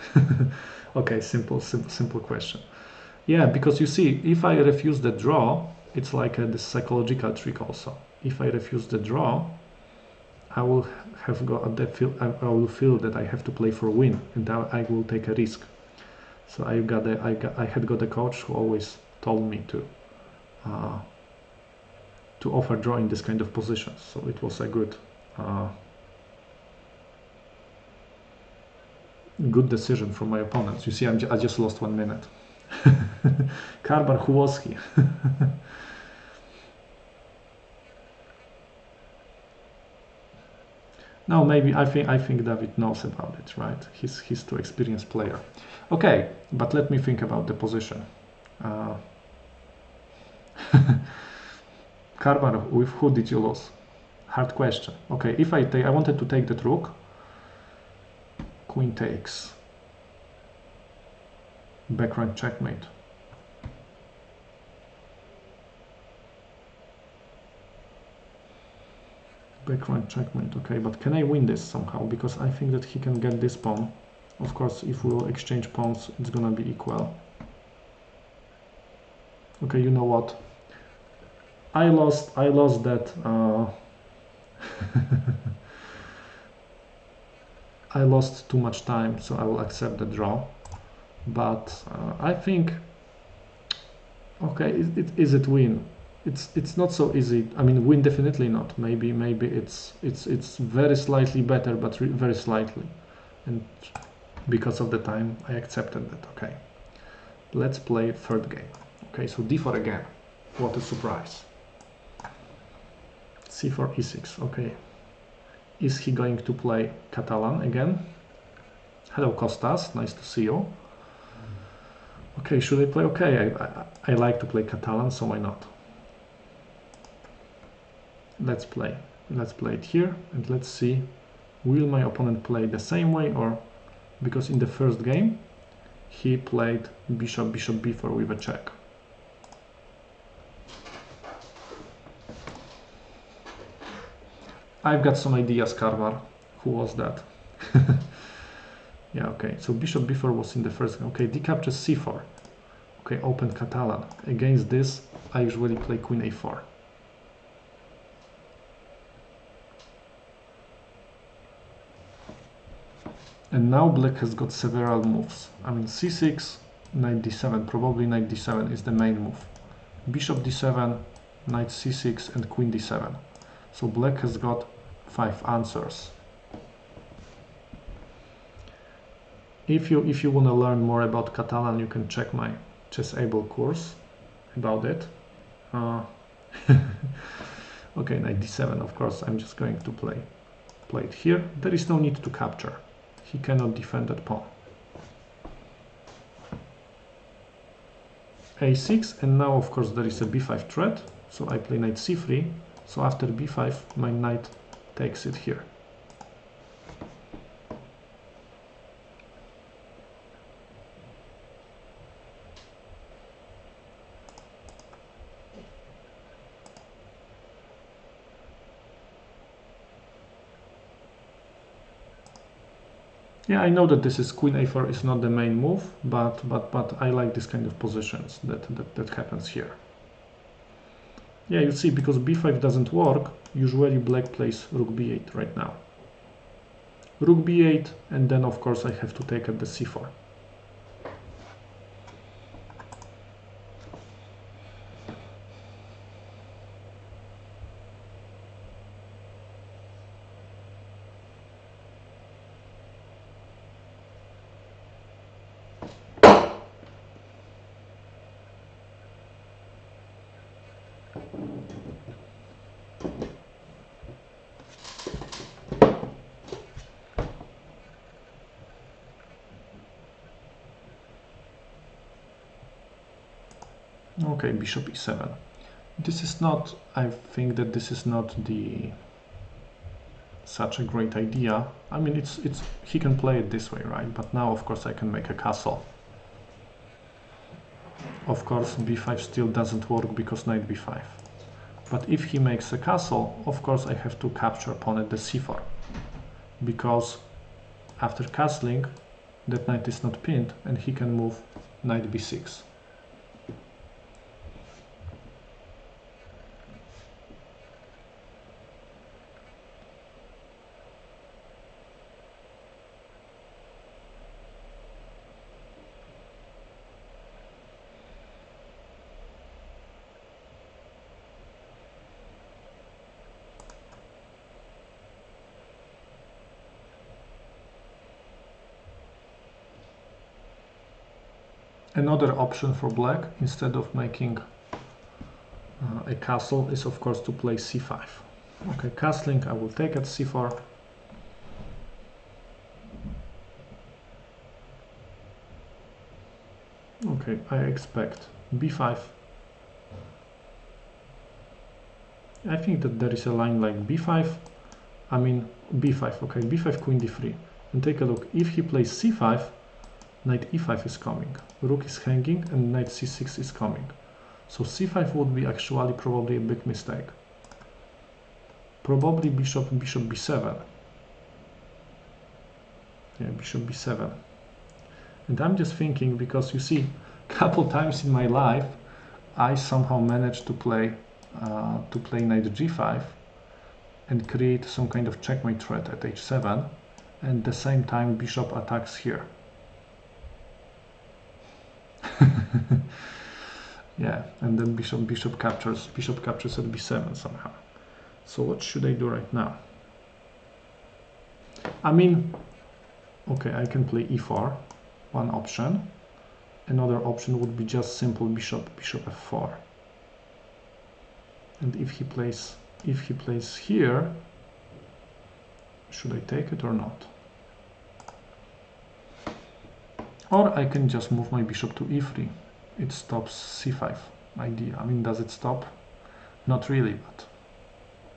Okay, simple question. Yeah, because you see, if I refuse the draw, it's like this psychological trick also. If I refuse the draw, I will feel that I have to play for a win, and I will take a risk. So I had got a coach who always told me to offer draw in this kind of positions. So it was a good decision from my opponents. You see, I just lost 1 minute. Karbar, who was he? No, maybe I think David knows about it, right? He's too experienced player. Okay, but let me think about the position. Karbar, with who did you lose? Hard question. Okay, if I wanted to take that rook. Queen takes. Back rank checkmate. Back rank checkmate, okay, but can I win this somehow? Because I think that he can get this pawn. Of course, if we'll exchange pawns, it's gonna be equal. Okay, you know what? I lost that. I lost too much time, so I will accept the draw. But I think, okay, is it win? It's not so easy. I mean, win definitely not. Maybe it's very slightly better, but very slightly. And because of the time, I accepted that. Okay, let's play third game. Okay, so d4 again. What a surprise. c4, e6. Okay, is he going to play Catalan again? Hello, Costas. Nice to see you. Okay, should I play? Okay, I like to play Catalan, so why not? Let's play it here, and let's see, will my opponent play the same way, or because in the first game he played bishop b4 with a check. I've got some ideas, Karmar. Who was that? Yeah, okay, so bishop b4 was in the first. Okay, d captures c4. Okay, open Catalan. Against this, I usually play queen a4. And now black has got several moves. I mean, c6, knight d7, probably knight d7 is the main move. Bishop d7, knight c6, and queen d7. So black has got 5 answers. If you want to learn more about Catalan, you can check my Chessable course about it. Okay, knight d7, of course, I'm just going to play it here. There is no need to capture. He cannot defend that pawn. a6, and now of course there is a b5 threat, so I play knight c3. So after b5, my knight takes it here. Yeah, I know that this is queen a4 is not the main move, but I like this kind of positions that happens here. Yeah, you see, because b5 doesn't work, usually black plays rook b8 right now. Rook b8, and then of course I have to take at the c4. Okay, bishop e7. This is not, I think that this is not such a great idea. I mean, he can play it this way, right? But now, of course, I can make a castle. Of course, b5 still doesn't work because knight b5. But if he makes a castle, of course, I have to capture pawn at the c4. Because after castling, that knight is not pinned, and he can move knight b6. Another option for black, instead of making a castle, is of course to play c5. Okay, castling, I will take at c4. Okay, I expect b5. I think that there is a line like b5, I mean b5, okay, b5, queen d3. And take a look, if he plays c5, knight e5 is coming, rook is hanging, and knight c6 is coming. So c5 would be actually probably a big mistake. Probably bishop b7. Yeah, bishop b7. And I'm just thinking, because you see, a couple times in my life, I somehow managed to play knight g5 and create some kind of checkmate threat at h7, and at the same time bishop attacks here. Yeah, and then bishop captures at b7 somehow. So what should I do right now? I mean, okay, I can play e4, one option. Another option would be just simple bishop f4. And if he plays here, should I take it or not? Or I can just move my bishop to e3. It stops c5 idea. I mean, does it stop? Not really, but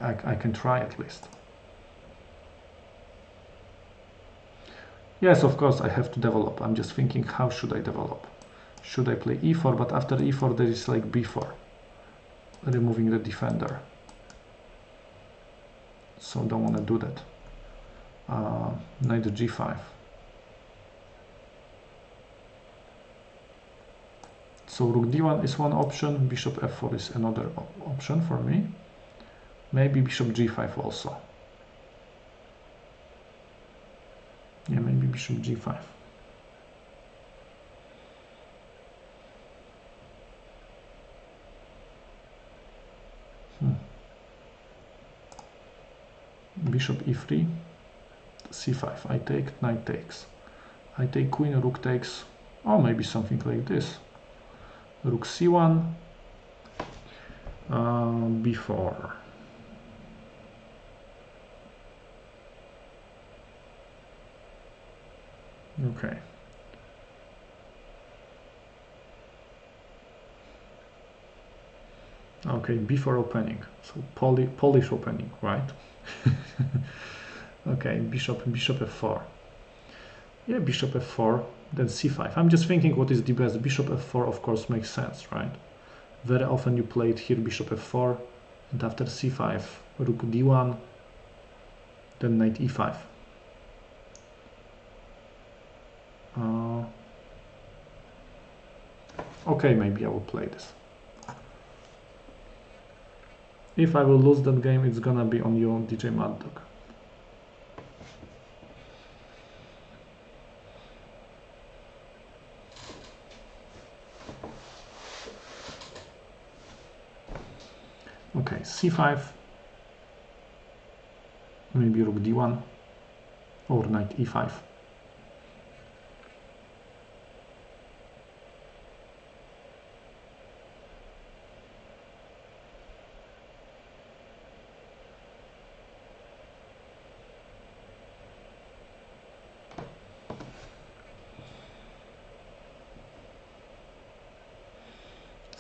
I can try at least. Yes, of course, I have to develop. I'm just thinking, how should I develop? Should I play e4? But after e4, there is like b4, removing the defender. so don't want to do that. Knight g5. So rook d1 is one option, bishop f4 is another option for me. Maybe bishop g5 also. Yeah, maybe bishop g5. Bishop e3, c5. I take, knight takes. I take queen, rook takes. Or maybe something like this. Rook c1, b4. Okay. Okay, b4 opening. So Polish opening, right? Okay, bishop f4. Yeah, bishop f4, then c5. I'm just thinking what is the best. Bishop f4 of course makes sense, right? Very often you play it here, bishop f4, and after c5, rook d1, then knight e5. Okay, maybe I will play this. If I will lose that game, it's gonna be on you, DJ Mad Dog. Okay, c5, maybe rook d1, or knight e5.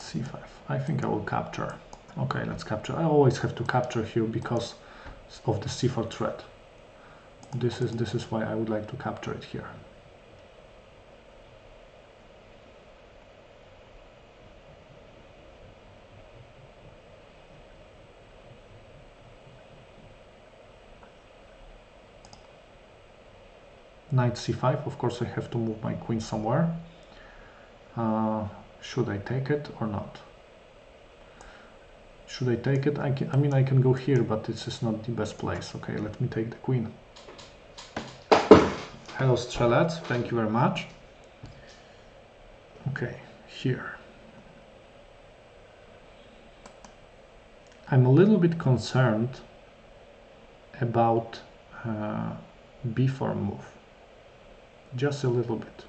c5. I think I will capture. Okay, let's capture. I always have to capture here because of the c4 threat. This is why I would like to capture it here. Knight c5. Of course, I have to move my queen somewhere. Should I take it or not? Should I take it? I mean, I can go here, but this is not the best place. Okay, let me take the queen. Hello, Strelec. Thank you very much. Okay, here. I'm a little bit concerned about b4 move. Just a little bit.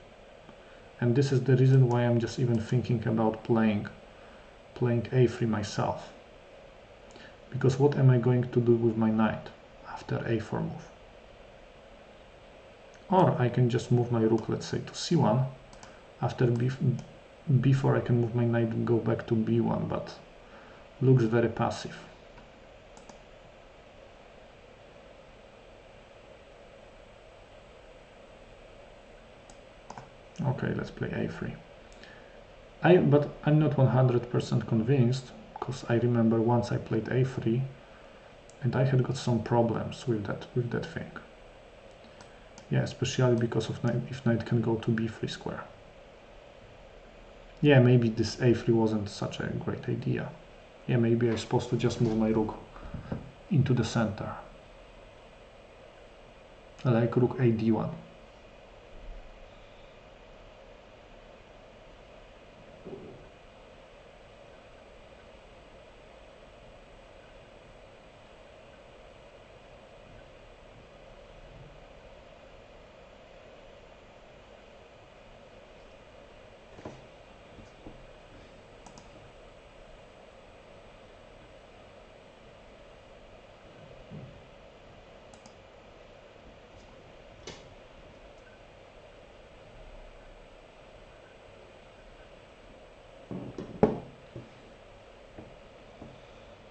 And this is the reason why I'm just even thinking about playing a3 myself. Because what am I going to do with my knight after a4 move? Or I can just move my rook, let's say, to c1. After b4 I can move my knight and go back to b1, but looks very passive. Okay, let's play a3. But I'm not 100% convinced, because I remember once I played a3 and I had got some problems with that thing. Yeah, especially because of knight, if knight can go to b3 square. Yeah, maybe this a3 wasn't such a great idea. Yeah, maybe I'm supposed to just move my rook into the center. Like rook a d1.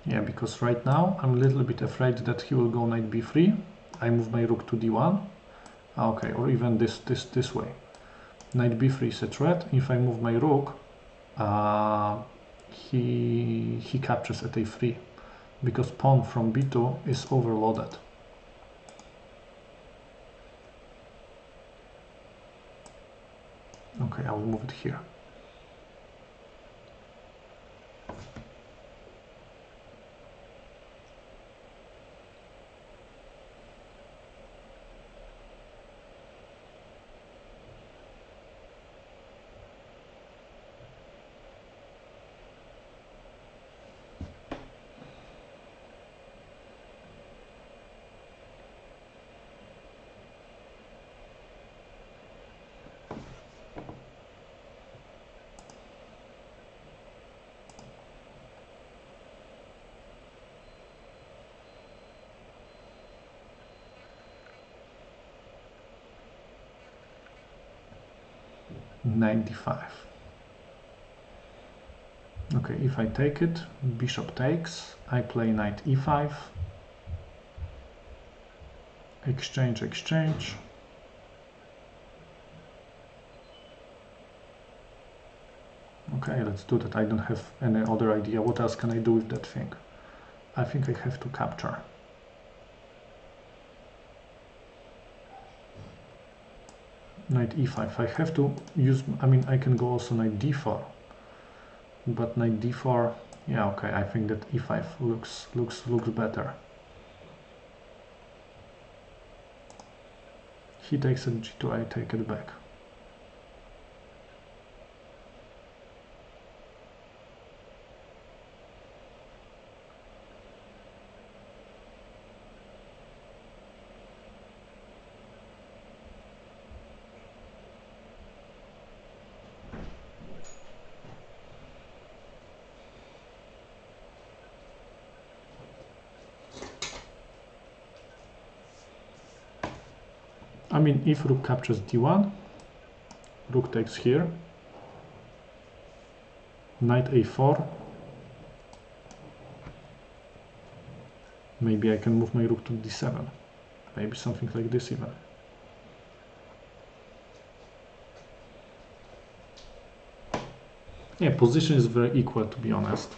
Yeah, because right now I'm a little bit afraid that he will go knight b3. I move my rook to d1. Okay, or even this way. Knight b3 is a threat. If I move my rook, he captures at a3. because pawn from b2 is overloaded. Okay, I will move it here. Knight d5. Okay, if I take it, bishop takes, I play knight e5, exchange, exchange. Okay, let's do that. I don't have any other idea. What else can I do with that thing? I think I have to capture. Knight e5. I have to use, I mean, I can go also knight d4, but knight d4, yeah, okay, I think that e5 looks better. He takes at g2, I take it back. I mean, if rook captures d1, rook takes here, knight a4, maybe I can move my rook to d7, maybe something like this even. Yeah, position is very equal, to be honest.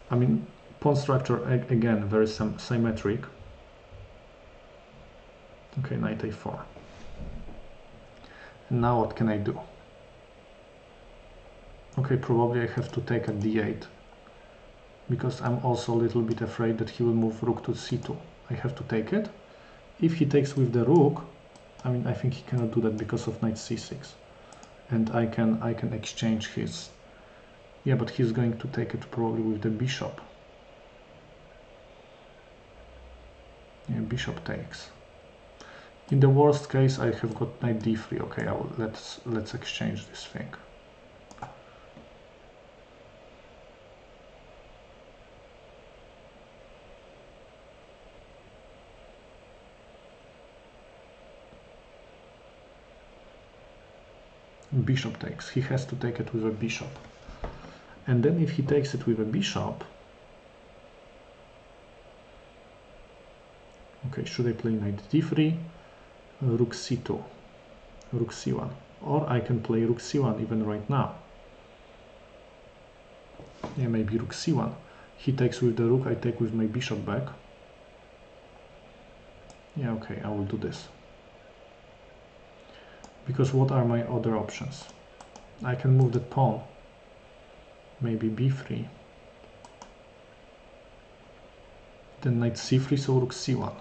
I mean, pawn structure, again, very symmetric. Okay, knight a4. And now what can I do? Okay, probably I have to take a d8, because I'm also a little bit afraid that he will move rook to c2. I have to take it. If he takes with the rook, I mean, I think he cannot do that because of knight c6. And I can exchange his, yeah, but he's going to take it probably with the bishop. Yeah, bishop takes. In the worst case, I have got knight d3. Okay, let's exchange this thing. Bishop takes. He has to take it with a bishop. And then if he takes it with a bishop, okay, should I play knight d3, rook c2, rook c1, or I can play rook c1 even right now. Yeah, maybe rook c1. He takes with the rook, I take with my bishop back. Yeah, okay, I will do this. Because what are my other options? I can move that pawn, maybe b3, then knight c3, so rook c1,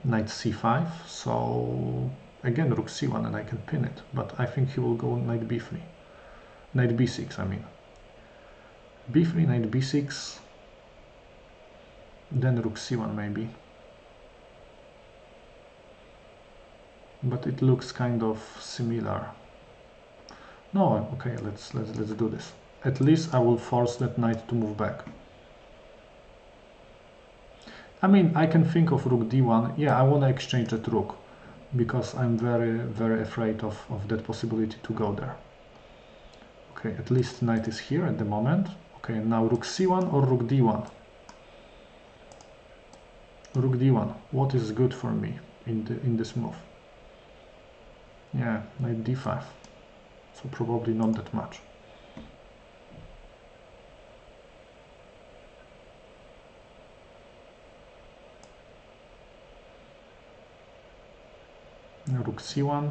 knight c5, so again rook c1 and I can pin it, but I think he will go knight b3, knight b6, I mean, b3, knight b6, then rook c1 maybe. But it looks kind of similar. No, okay, let's do this. At least I will force that knight to move back. I mean, I can think of rook d1. Yeah, I want to exchange that rook because I'm very afraid of that possibility to go there. Okay, at least knight is here at the moment. Okay, now rook c1 or rook d1. Rook d1. What is good for me in this move? Yeah, knight d5, so probably not that much. Rook c1.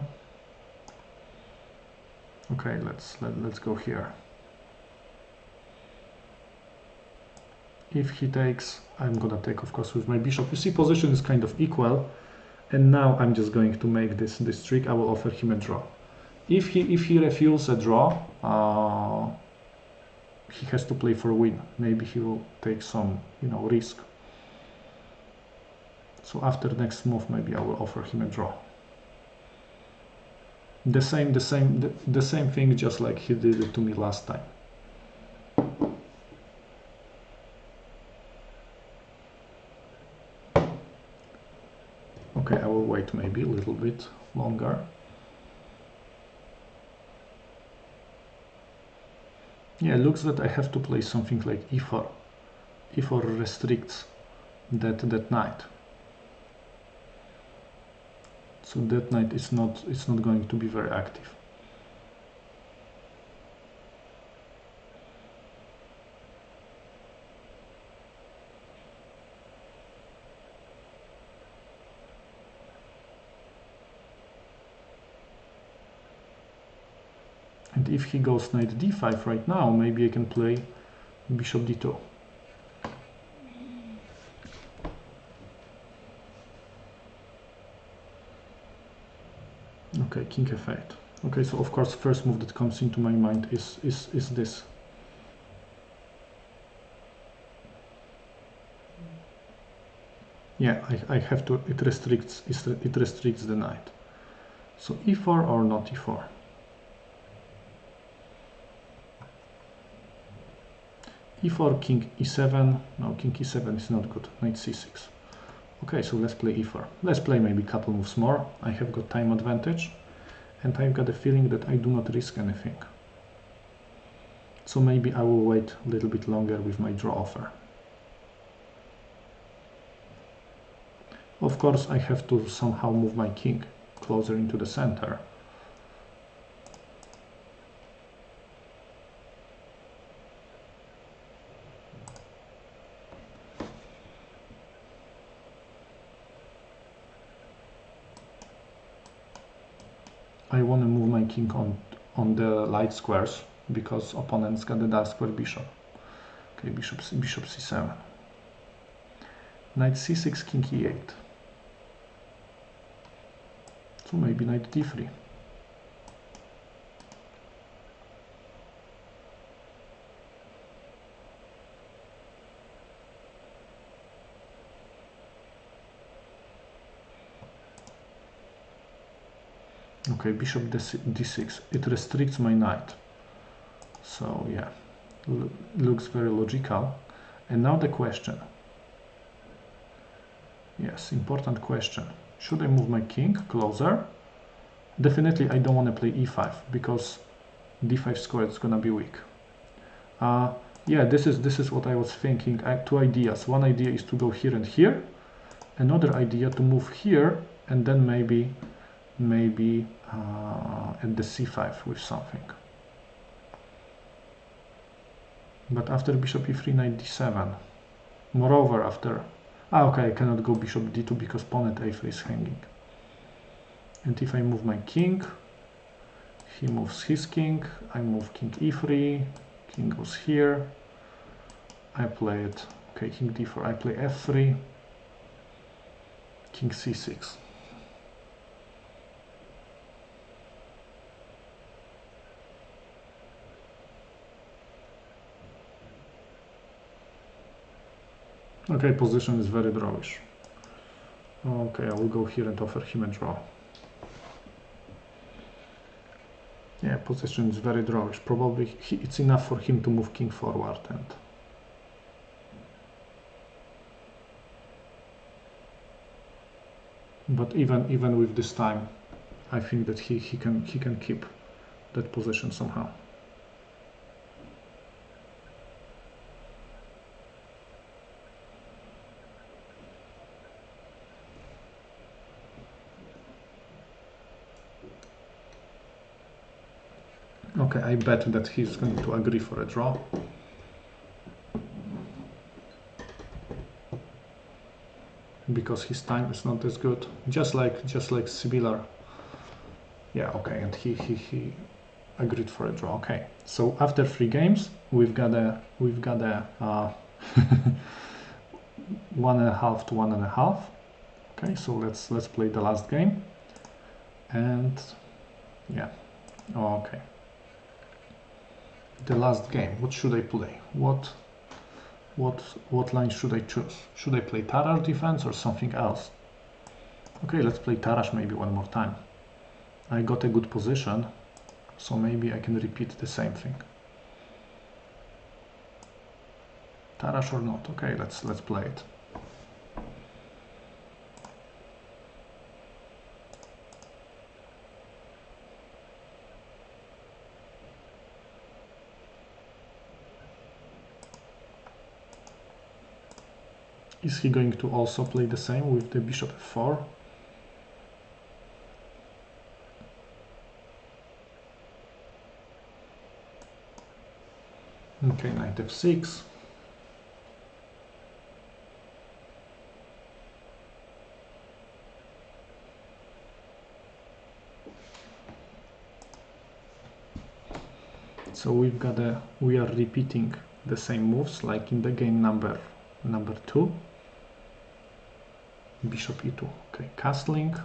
Okay, let's go here. If he takes, I'm gonna take, of course, with my bishop. You see, position is kind of equal, and now I'm just going to make this trick. I will offer him a draw. If he refuses a draw, he has to play for a win. Maybe he will take some, risk. So after the next move, maybe I will offer him a draw. The same thing, just like he did it to me last time. Okay, I will wait maybe a little bit longer. Yeah, it looks that I have to play something like e4. e4 restricts that knight. So that knight is not going to be very active. And if he goes knight d5 right now, maybe I can play bishop d2. Okay, king f8. Okay, so of course first move that comes into my mind is this. Yeah, I have to, it restricts the knight. So e4 or not e4? e4, king e7. No, king e7 is not good. Knight c6. Okay, so let's play e4. Let's play maybe a couple moves more. I have got time advantage, and I've got a feeling that I do not risk anything. So maybe I will wait a little bit longer with my draw offer. Of course, I have to somehow move my king closer into the center. I want to move my king on the light squares because opponent's got the dark square bishop. Okay, bishop c7. Knight c6, king e8. So maybe knight d3. Okay, bishop d6. It restricts my knight. So yeah, looks very logical. And now the question. Yes, important question. Should I move my king closer? Definitely I don't want to play e5 because d5 squared is gonna be weak. Yeah, this is what I was thinking. I have two ideas. One idea is to go here and here. Another idea to move here and then maybe at the c5 with something. But after bishop e3, knight d7. Moreover, after... okay, I cannot go bishop d2 because pawn at a3 is hanging. And if I move my king, he moves his king, I move king e3, king goes here, I play it, okay, king d4, I play f3, king c6. Okay, position is very drawish. Okay, I will go here and offer him a draw. Yeah, position is very drawish. Probably it's enough for him to move king forward and... But even with this time, I think that he can keep that position somehow. Okay, I bet that he's going to agree for a draw. Because his time is not as good. Just like similar Yeah, okay, and he agreed for a draw. Okay, so after 3 games, we've got a 1.5 to 1.5. Okay, so let's play the last game, and yeah, okay. The last game. What should I play? What line should I choose? Should I play Tarash defense or something else? Okay, let's play Tarash maybe one more time. I got a good position, so maybe I can repeat the same thing. Tarash or not? Okay, let's play it. Is he going to also play the same with the bishop f4? Okay, knight f6. So we are repeating the same moves like in the game number 2. Bishop e2. Okay, castling.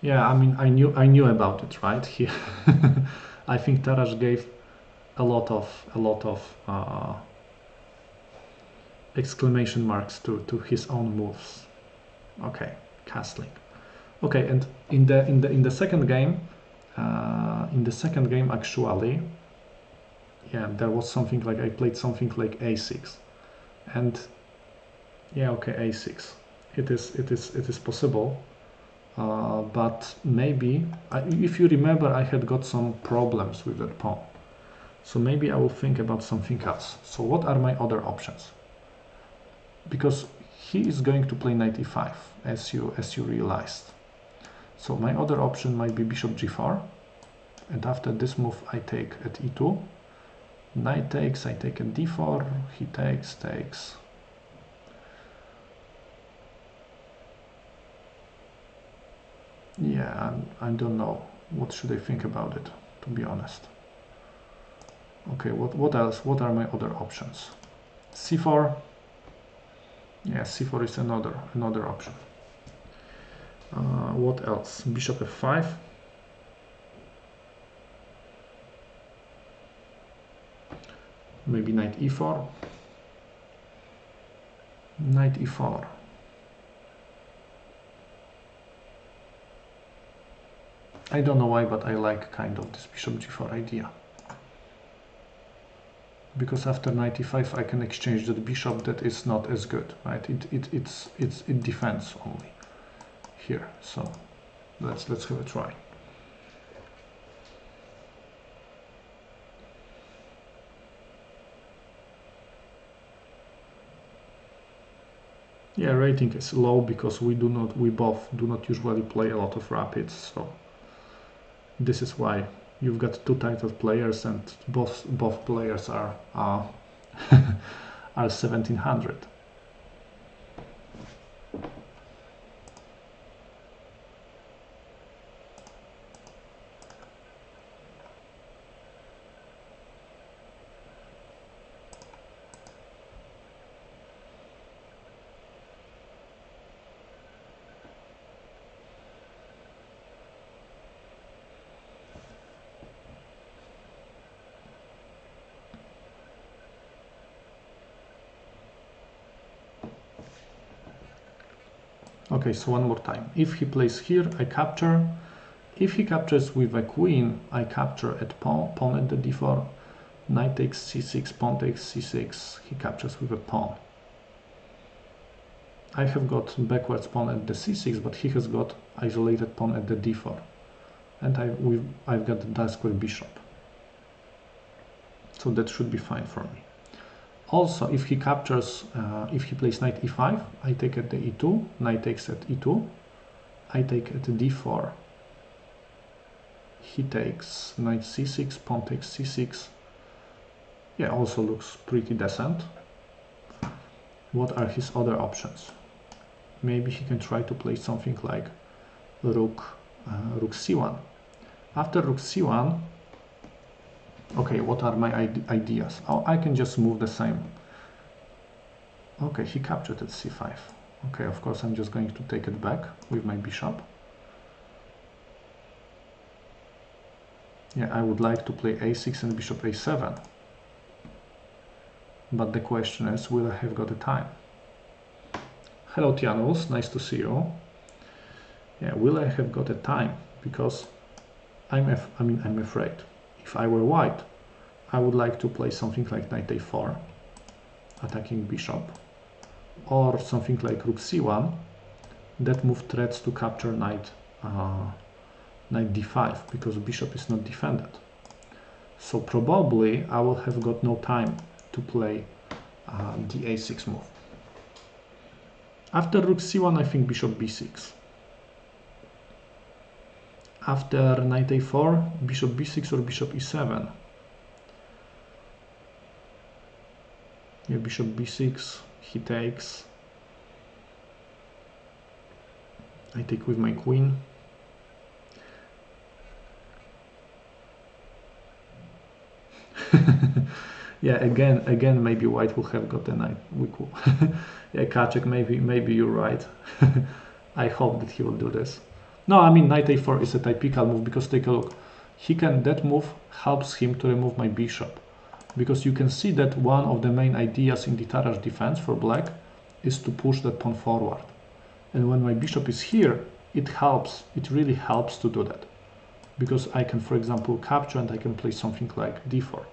Yeah, I mean, I knew about it, right? He, I think Tarash gave a lot of exclamation marks to his own moves. Okay, castling. Okay, and in the second game, actually, yeah, there was something like I played something like a6, and yeah, okay, a6. It is possible. But maybe, if you remember, I had got some problems with that pawn. So maybe I will think about something else. So what are my other options? Because he is going to play knight e5, as you realized. So my other option might be bishop g4. And after this move, I take at e2. Knight takes, I take at d4. He takes. Yeah, I don't know. What should I think about it, to be honest? Okay, what else? What are my other options? c4. Yeah, c4 is another option. What else? Bishop f5. Maybe knight e4. Knight e4. I don't know why, but I like kind of this bishop g4 idea. Because after knight e5 I can exchange that bishop that is not as good, right? It defends only here. So let's have a try. Yeah, rating is low because we both do not usually play a lot of rapids, so this is why you've got two titled players and both players are are 1700. Okay, so one more time. If he plays here, I capture. If he captures with a queen, I capture at pawn at the d4. Knight takes c6, pawn takes c6. He captures with a pawn. I have got backwards pawn at the c6, but he has got isolated pawn at the d4. And I've got the dark square bishop. So that should be fine for me. Also, if he captures, if he plays knight e5, I take at the e2, knight takes at e2, I take at d4, he takes knight c6, pawn takes c6, Yeah, also looks pretty decent. What are his other options? Maybe he can try to play something like rook c1. After rook c1, okay, what are my ideas? Oh, I can just move the same. Okay, he captured at c5. Okay, of course I'm just going to take it back with my bishop. Yeah, I would like to play a6 and bishop a7. But the question is, will I have got the time? Hello Tianus, nice to see you. Yeah, will I have got a time? Because I'm afraid. If I were white, I would like to play something like knight a4, attacking bishop, or something like rook c1. That move threats to capture knight d5, because bishop is not defended. So probably I will have got no time to play the a6 move. After rook c1, I think bishop b6. After knight a4, bishop b6 or bishop e7. Yeah, bishop b6, he takes. I take with my queen. Yeah, again, maybe white will have got a knight. Yeah, Kacek, maybe you're right. I hope that he will do this. No, I mean knight a4 is a typical move, because take a look. That move helps him to remove my bishop, because you can see that one of the main ideas in the Tarrasch defense for black is to push that pawn forward. And when my bishop is here, it really helps to do that, because I can, for example, capture and I can play something like d4.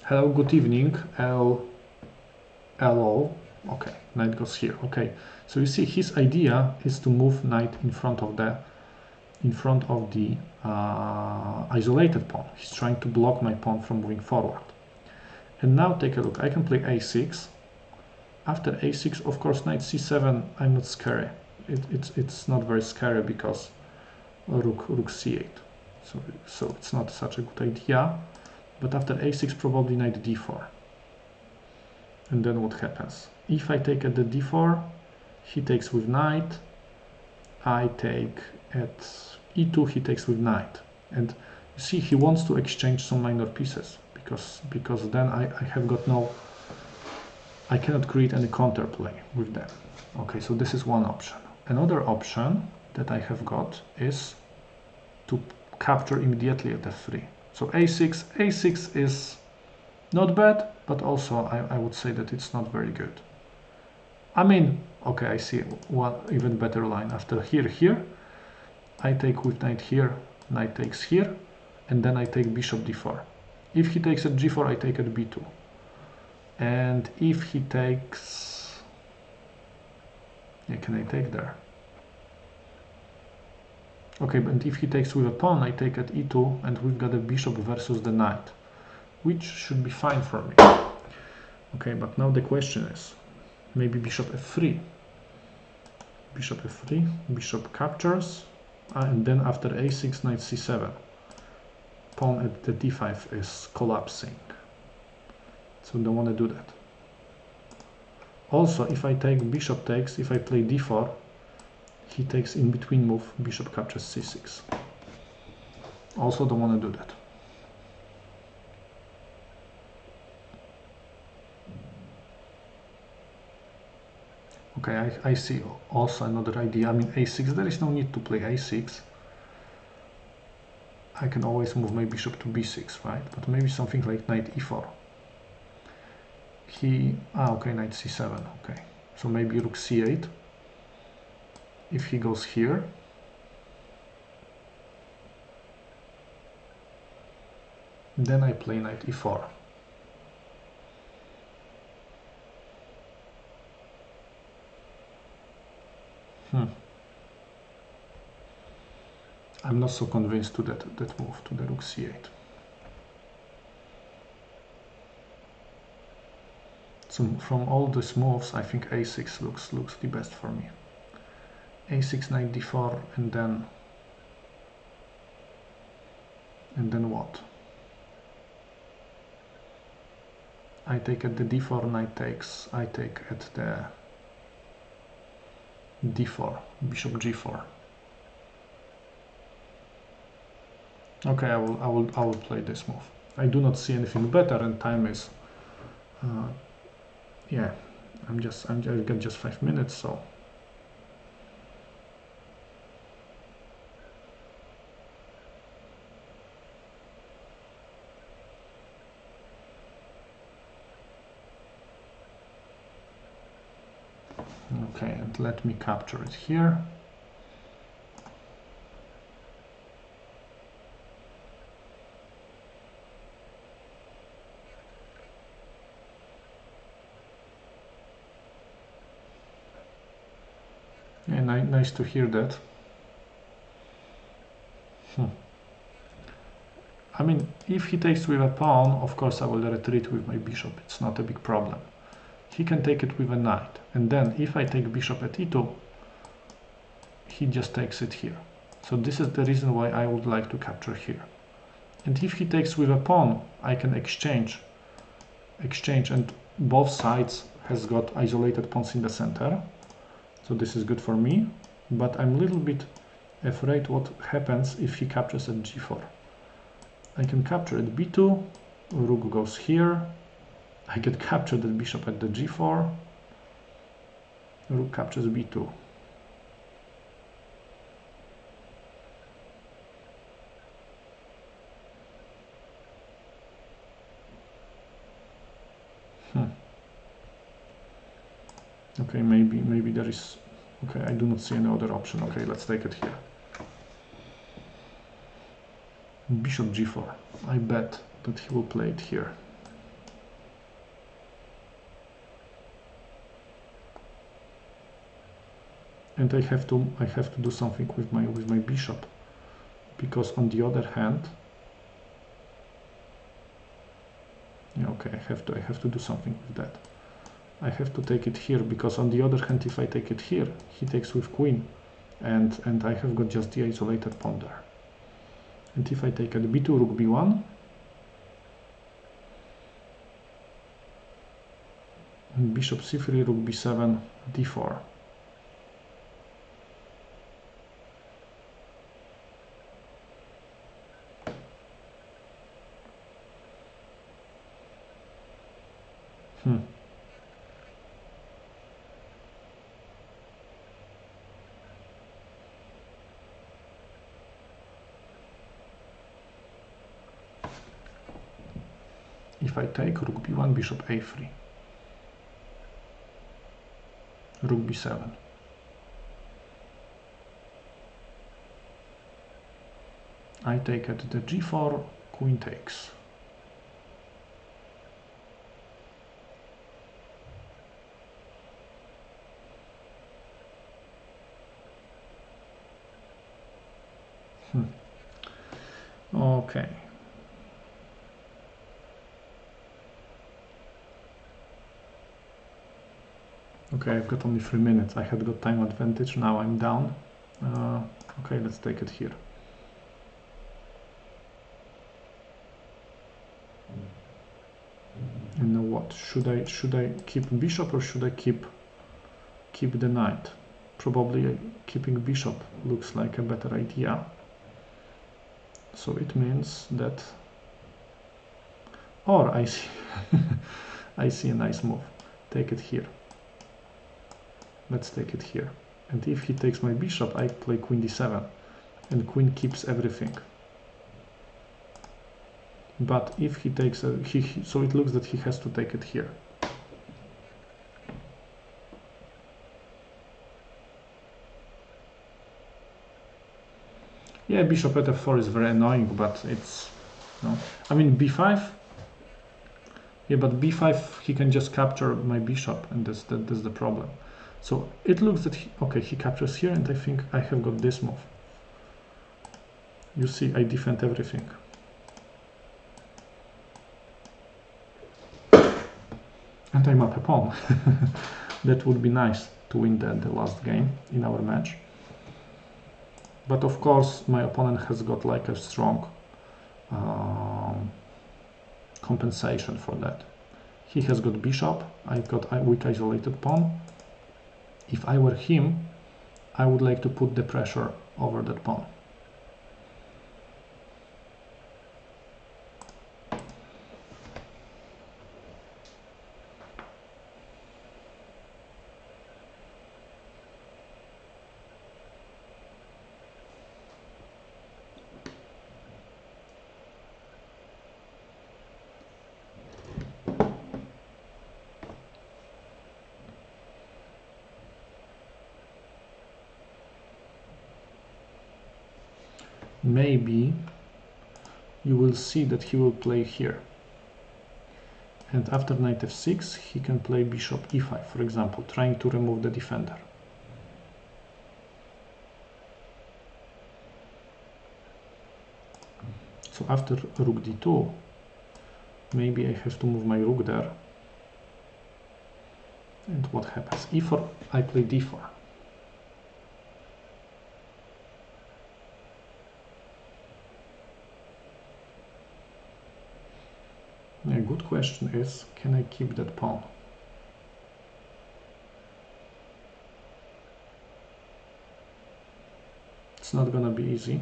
Hello, good evening, Hello. Okay, knight goes here. Okay, so you see his idea is to move knight in front of the isolated pawn. He's trying to block my pawn from moving forward. And now take a look. I can play a6. After a6, of course, knight c7. I'm not scary. It's not very scary, because rook c8. So it's not such a good idea. But after a6, probably knight d4. And then what happens? If I take at the d4, he takes with knight. I take at e2, he takes with knight. And you see, he wants to exchange some minor pieces, because then I have got I cannot create any counterplay with them. Okay, so this is one option. Another option that I have got is to capture immediately at f3. So a6 is not bad, but also I would say that it's not very good. I mean, okay, I see one even better line. After here, I take with knight here, knight takes here, and then I take bishop d4. If he takes at g4, I take at b2. And if he takes... Yeah, can I take there? Okay, but if he takes with a pawn, I take at e2, and we've got a bishop versus the knight, which should be fine for me. Okay, but now the question is, maybe bishop f3. Bishop f3, bishop captures, and then after a6, knight c7. Pawn at the d5 is collapsing. So don't want to do that. Also, if I take bishop takes, if I play d4, he takes in between move, bishop captures c6. Also don't want to do that. Okay, I see also another idea. I mean a6, there is no need to play a6. I can always move my bishop to b6, right? But maybe something like knight e4. Okay, knight c7, okay. So maybe rook c8. If he goes here, then I play knight e4. I'm not so convinced to that move, to the rook c8. So from all these moves, I think a6 looks the best for me. a6, knight d4, and then And then what? I take at the d4, knight takes. I take at the d4, bishop g4. Okay, I will play this move. I do not see anything better, and time is, yeah. I've got just 5 minutes, so. Okay, and let me capture it here. Yeah, nice to hear that. I mean, if he takes with a pawn, of course I will retreat with my bishop. It's not a big problem. He can take it with a knight. And then if I take bishop at e2, he just takes it here. So this is the reason why I would like to capture here. And if he takes with a pawn, I can exchange, and both sides has got isolated pawns in the center. So this is good for me, but I'm a little bit afraid what happens if he captures at g4. I can capture at b2, rook goes here, I get captured at bishop at the g4, rook captures b2. Okay, maybe there is. Okay, I do not see any other option. Okay, let's take it here. Bishop g4. I bet that he will play it here. And I have to do something with my bishop, because on the other hand, yeah, okay, I have to do something with that. I have to take it here, because on the other hand, if I take it here, he takes with queen, and I have got just the isolated pawn there. And if I take at b2, rook b1, bishop c3, rook b7, d4. If I take rook b1, bishop a3, rook b7, I take at the g4, queen takes. Okay. Okay, I've got only 3 minutes. I had got time advantage. Now I'm down. Okay, let's take it here. And now what? Should I keep bishop, or should I keep the knight? Probably keeping bishop looks like a better idea. So it means that, or I see I see a nice move. Take it here. Let's take it here. And if he takes my bishop, I play queen d7, and queen keeps everything. But if he takes so it looks that he has to take it here. Yeah, bishop at f4 is very annoying, but it's, no. I mean b5. Yeah, but b5 he can just capture my bishop, and that's the problem. So it looks that he captures here, and I think I have got this move. You see, I defend everything. And I'm up a pawn. That would be nice to win the last game in our match. But of course, my opponent has got like a strong compensation for that. He has got bishop, I've got a weak isolated pawn. If I were him, I would like to put the pressure over that pawn. Maybe you will see that he will play here, and after knight f6 he can play bishop e5, for example, trying to remove the defender. So after rook d2, maybe I have to move my rook there, and what happens? e4, I play d4. A good question is, can I keep that pawn? It's not gonna be easy.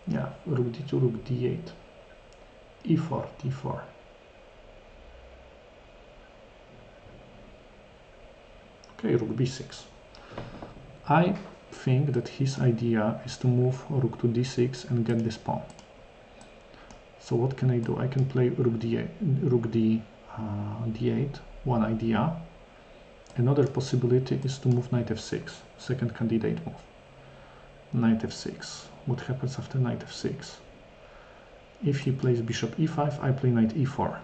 Yeah, rook d2, rook d8. e4, d4. Okay, rook b6. I think that his idea is to move rook to d6 and get this pawn. So what can I do? I can play rook d8, d8, one idea. Another possibility is to move knight f6, second candidate move. Knight f6. What happens after knight f6? If he plays bishop e5, I play knight e4.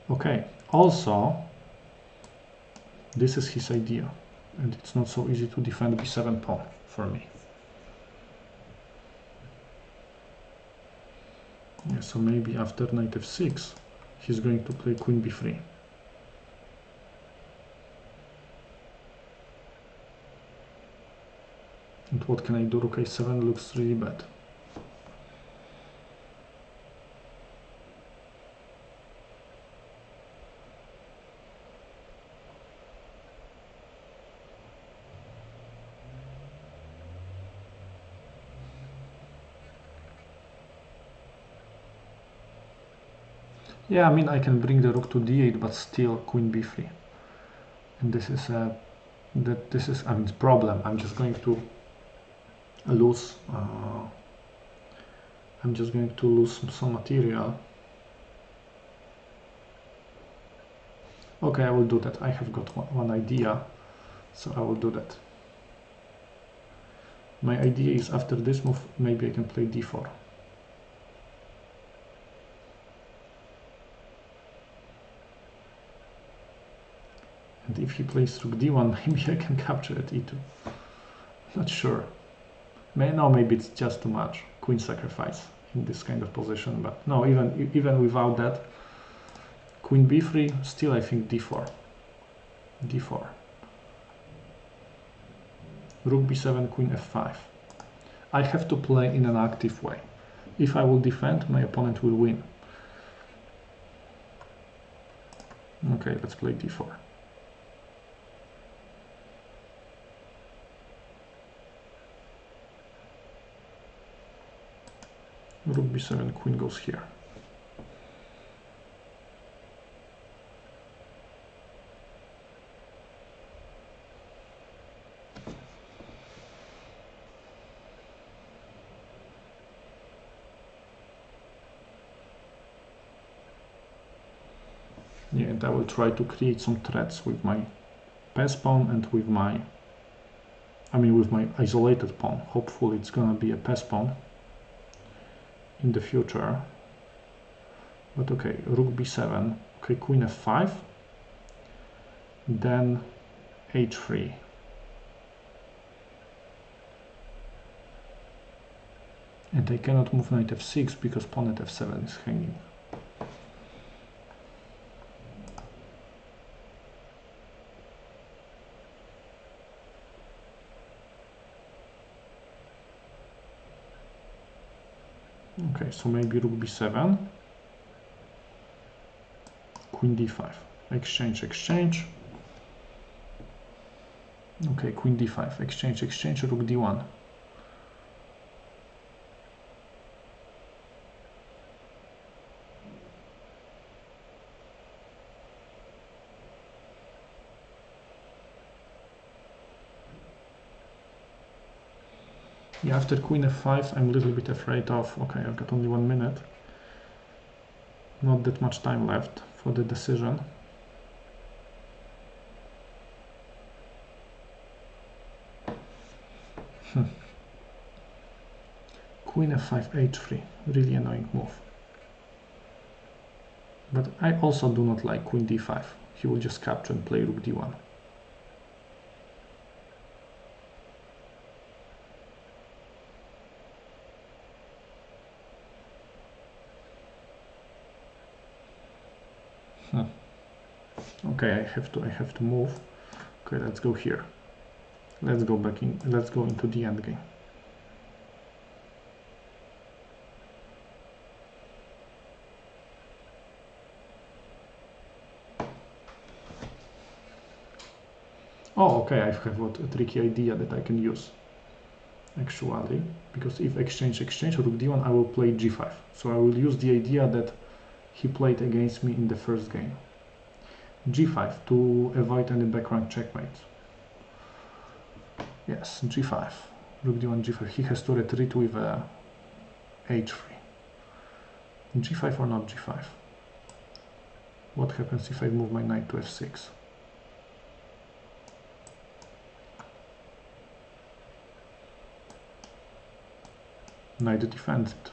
Okay, also, this is his idea, and it's not so easy to defend b7 pawn for me. Yeah, so maybe after knight f6, he's going to play queen b3. And what can I do? Rook a7 looks really bad. Yeah, I mean, I can bring the rook to d8, but still queen b3. And this is a I mean, problem. I'm just going to lose. I'm just going to lose some material. Okay, I will do that. I have got one idea, so I will do that. My idea is after this move, maybe I can play d4. And if he plays rook d1, maybe I can capture at e2. Not sure. No, maybe it's just too much. Queen sacrifice in this kind of position, but no, even without that, queen b3, still I think d4. d4. Rook b7, queen f5. I have to play in an active way. If I will defend, my opponent will win. Okay, let's play d4. Rook b7, queen goes here. Yeah, and I will try to create some threats with my pass pawn and with my isolated pawn. Hopefully it's gonna be a pass pawn in the future. But okay, rook b7, okay, queen f5, then h3. And I cannot move knight f6 because pawn at f7 is hanging. Okay, so maybe rook b7, queen d5, exchange, exchange. Okay, queen d5, exchange, exchange, rook d1. Yeah, after queen f5, I'm a little bit afraid of, okay, I've got only 1 minute. Not that much time left for the decision. Queen f5, h3, really annoying move. But I also do not like queen d5. He will just capture and play rook d1. Okay, I have to move. Okay, let's go here. Let's go back in. Let's go into the endgame. Oh, okay, I have got a tricky idea that I can use. Actually, because if exchange, exchange, rook d1, I will play g5. So I will use the idea that he played against me in the first game. g5 to avoid any back rank checkmate. Yes, g5, rook d1, g5. He has to retreat with h3. g5 or not g5? What happens if I move my knight to f6? Knight defends it.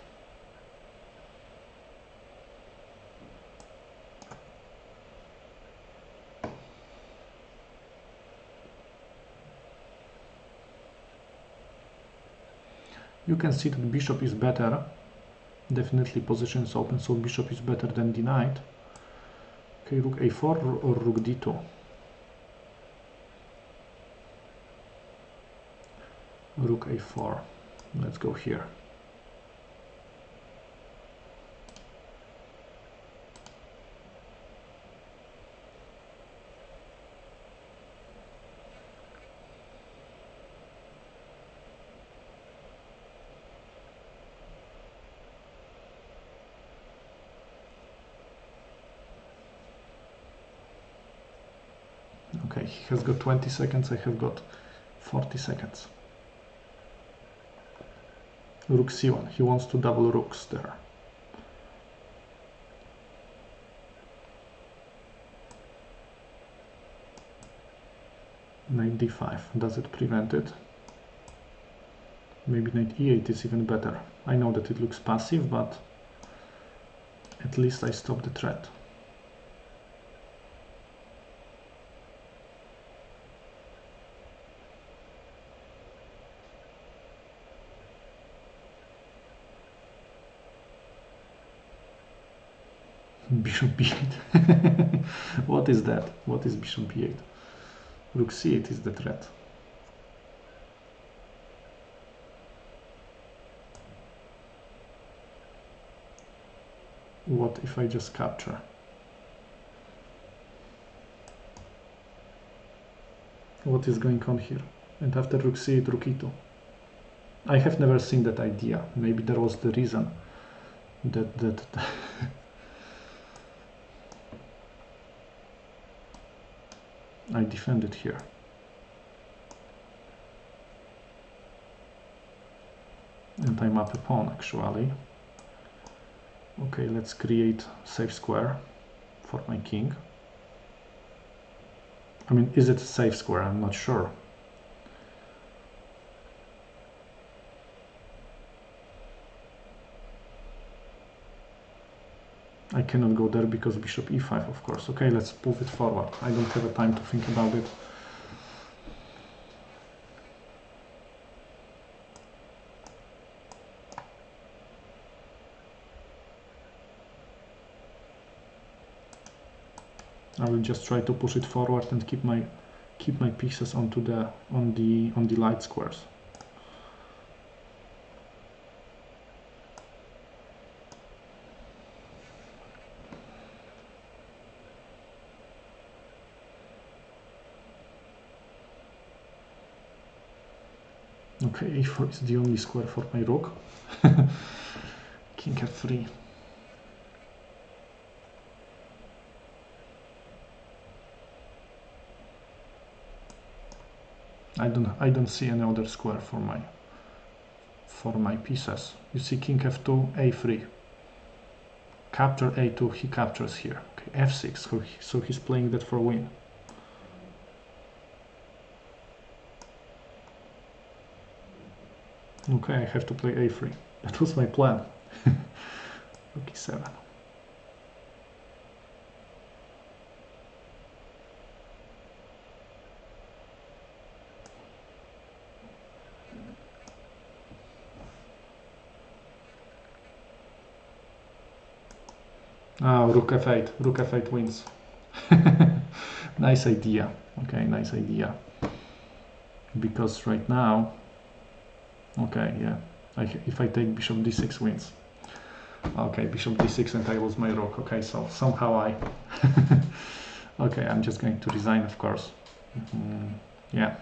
You can see that bishop is better. Definitely position is open, so bishop is better than the knight. Okay, rook a4 or rook d2. Rook a4. Let's go here. Okay, he has got 20 seconds, I have got 40 seconds. Rook c1, he wants to double rooks there. Knight d5, does it prevent it? Maybe knight e8 is even better. I know that it looks passive, but at least I stop the threat. Bishop b8. What is that? What is bishop b8? Rook c8 is the threat. What if I just capture? What is going on here? And after rook c8, rook e2. I have never seen that idea. Maybe there was the reason that I defended here. And I'm up a pawn actually. Okay, let's create safe square for my king. I mean, is it a safe square? I'm not sure. I cannot go there because bishop e5, of course. Okay, let's move it forward. I don't have a time to think about it. I will just try to push it forward and keep my pieces onto the on the light squares. Okay, a4 is the only square for my rook. King f3. I don't see any other square for my pieces. You see king f2, a3. Capture a2, he captures here. Okay, f6, so he's playing that for win. Okay, I have to play a3. That was my plan. Rook e7. Oh, rook f8. Rook f8 wins. Nice idea. Okay, nice idea. Because right now, okay, yeah, if I take bishop d6 wins. Okay, bishop d6 and I lose my rook. Okay, so somehow I... Okay, I'm just going to resign, of course. Yeah.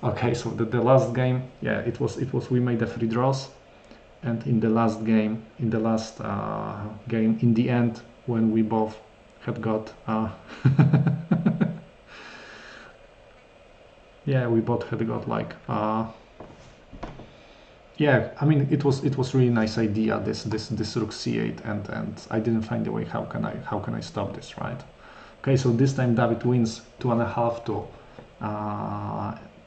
Okay, so the last game, yeah, it was we made the 3 draws, and in the last game, in the end, when we both had got yeah, we both had got like yeah, I mean, it was really nice idea, this rook c8, and I didn't find a way how can I stop this, right? Okay, so this time David wins 2.5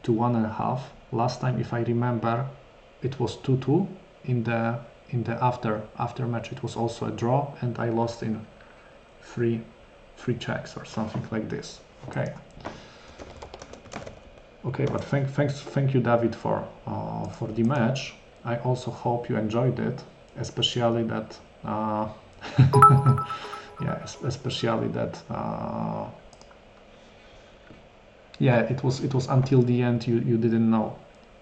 to 1.5. Last time, if I remember, it was 2-2 in the after match. It was also a draw, and I lost in three checks or something like this. Okay. Okay, but thank you, David, for the match. I also hope you enjoyed it, especially that yeah, especially that yeah, it was until the end you didn't know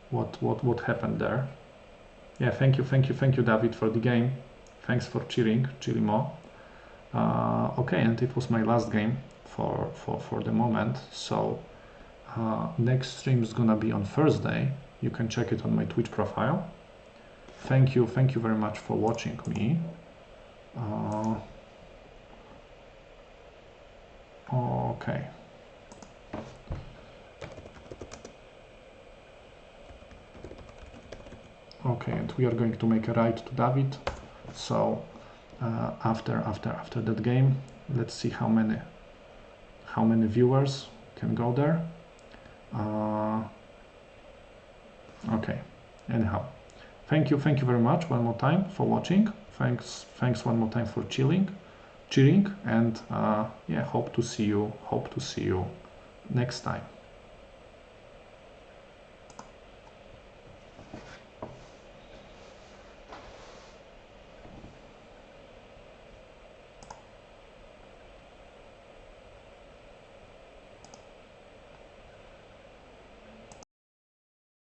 what happened there. Yeah, thank you, David, for the game. Thanks for cheering, Chirimo. Okay, and it was my last game for the moment. So next stream is gonna be on Thursday. You can check it on my Twitch profile. Thank you very much for watching me. Okay. Okay, and we are going to make a right to David. So after that game, let's see how many viewers can go there. Okay. Anyhow, thank you very much one more time for watching. Thanks one more time for cheering, and yeah, hope to see you next time.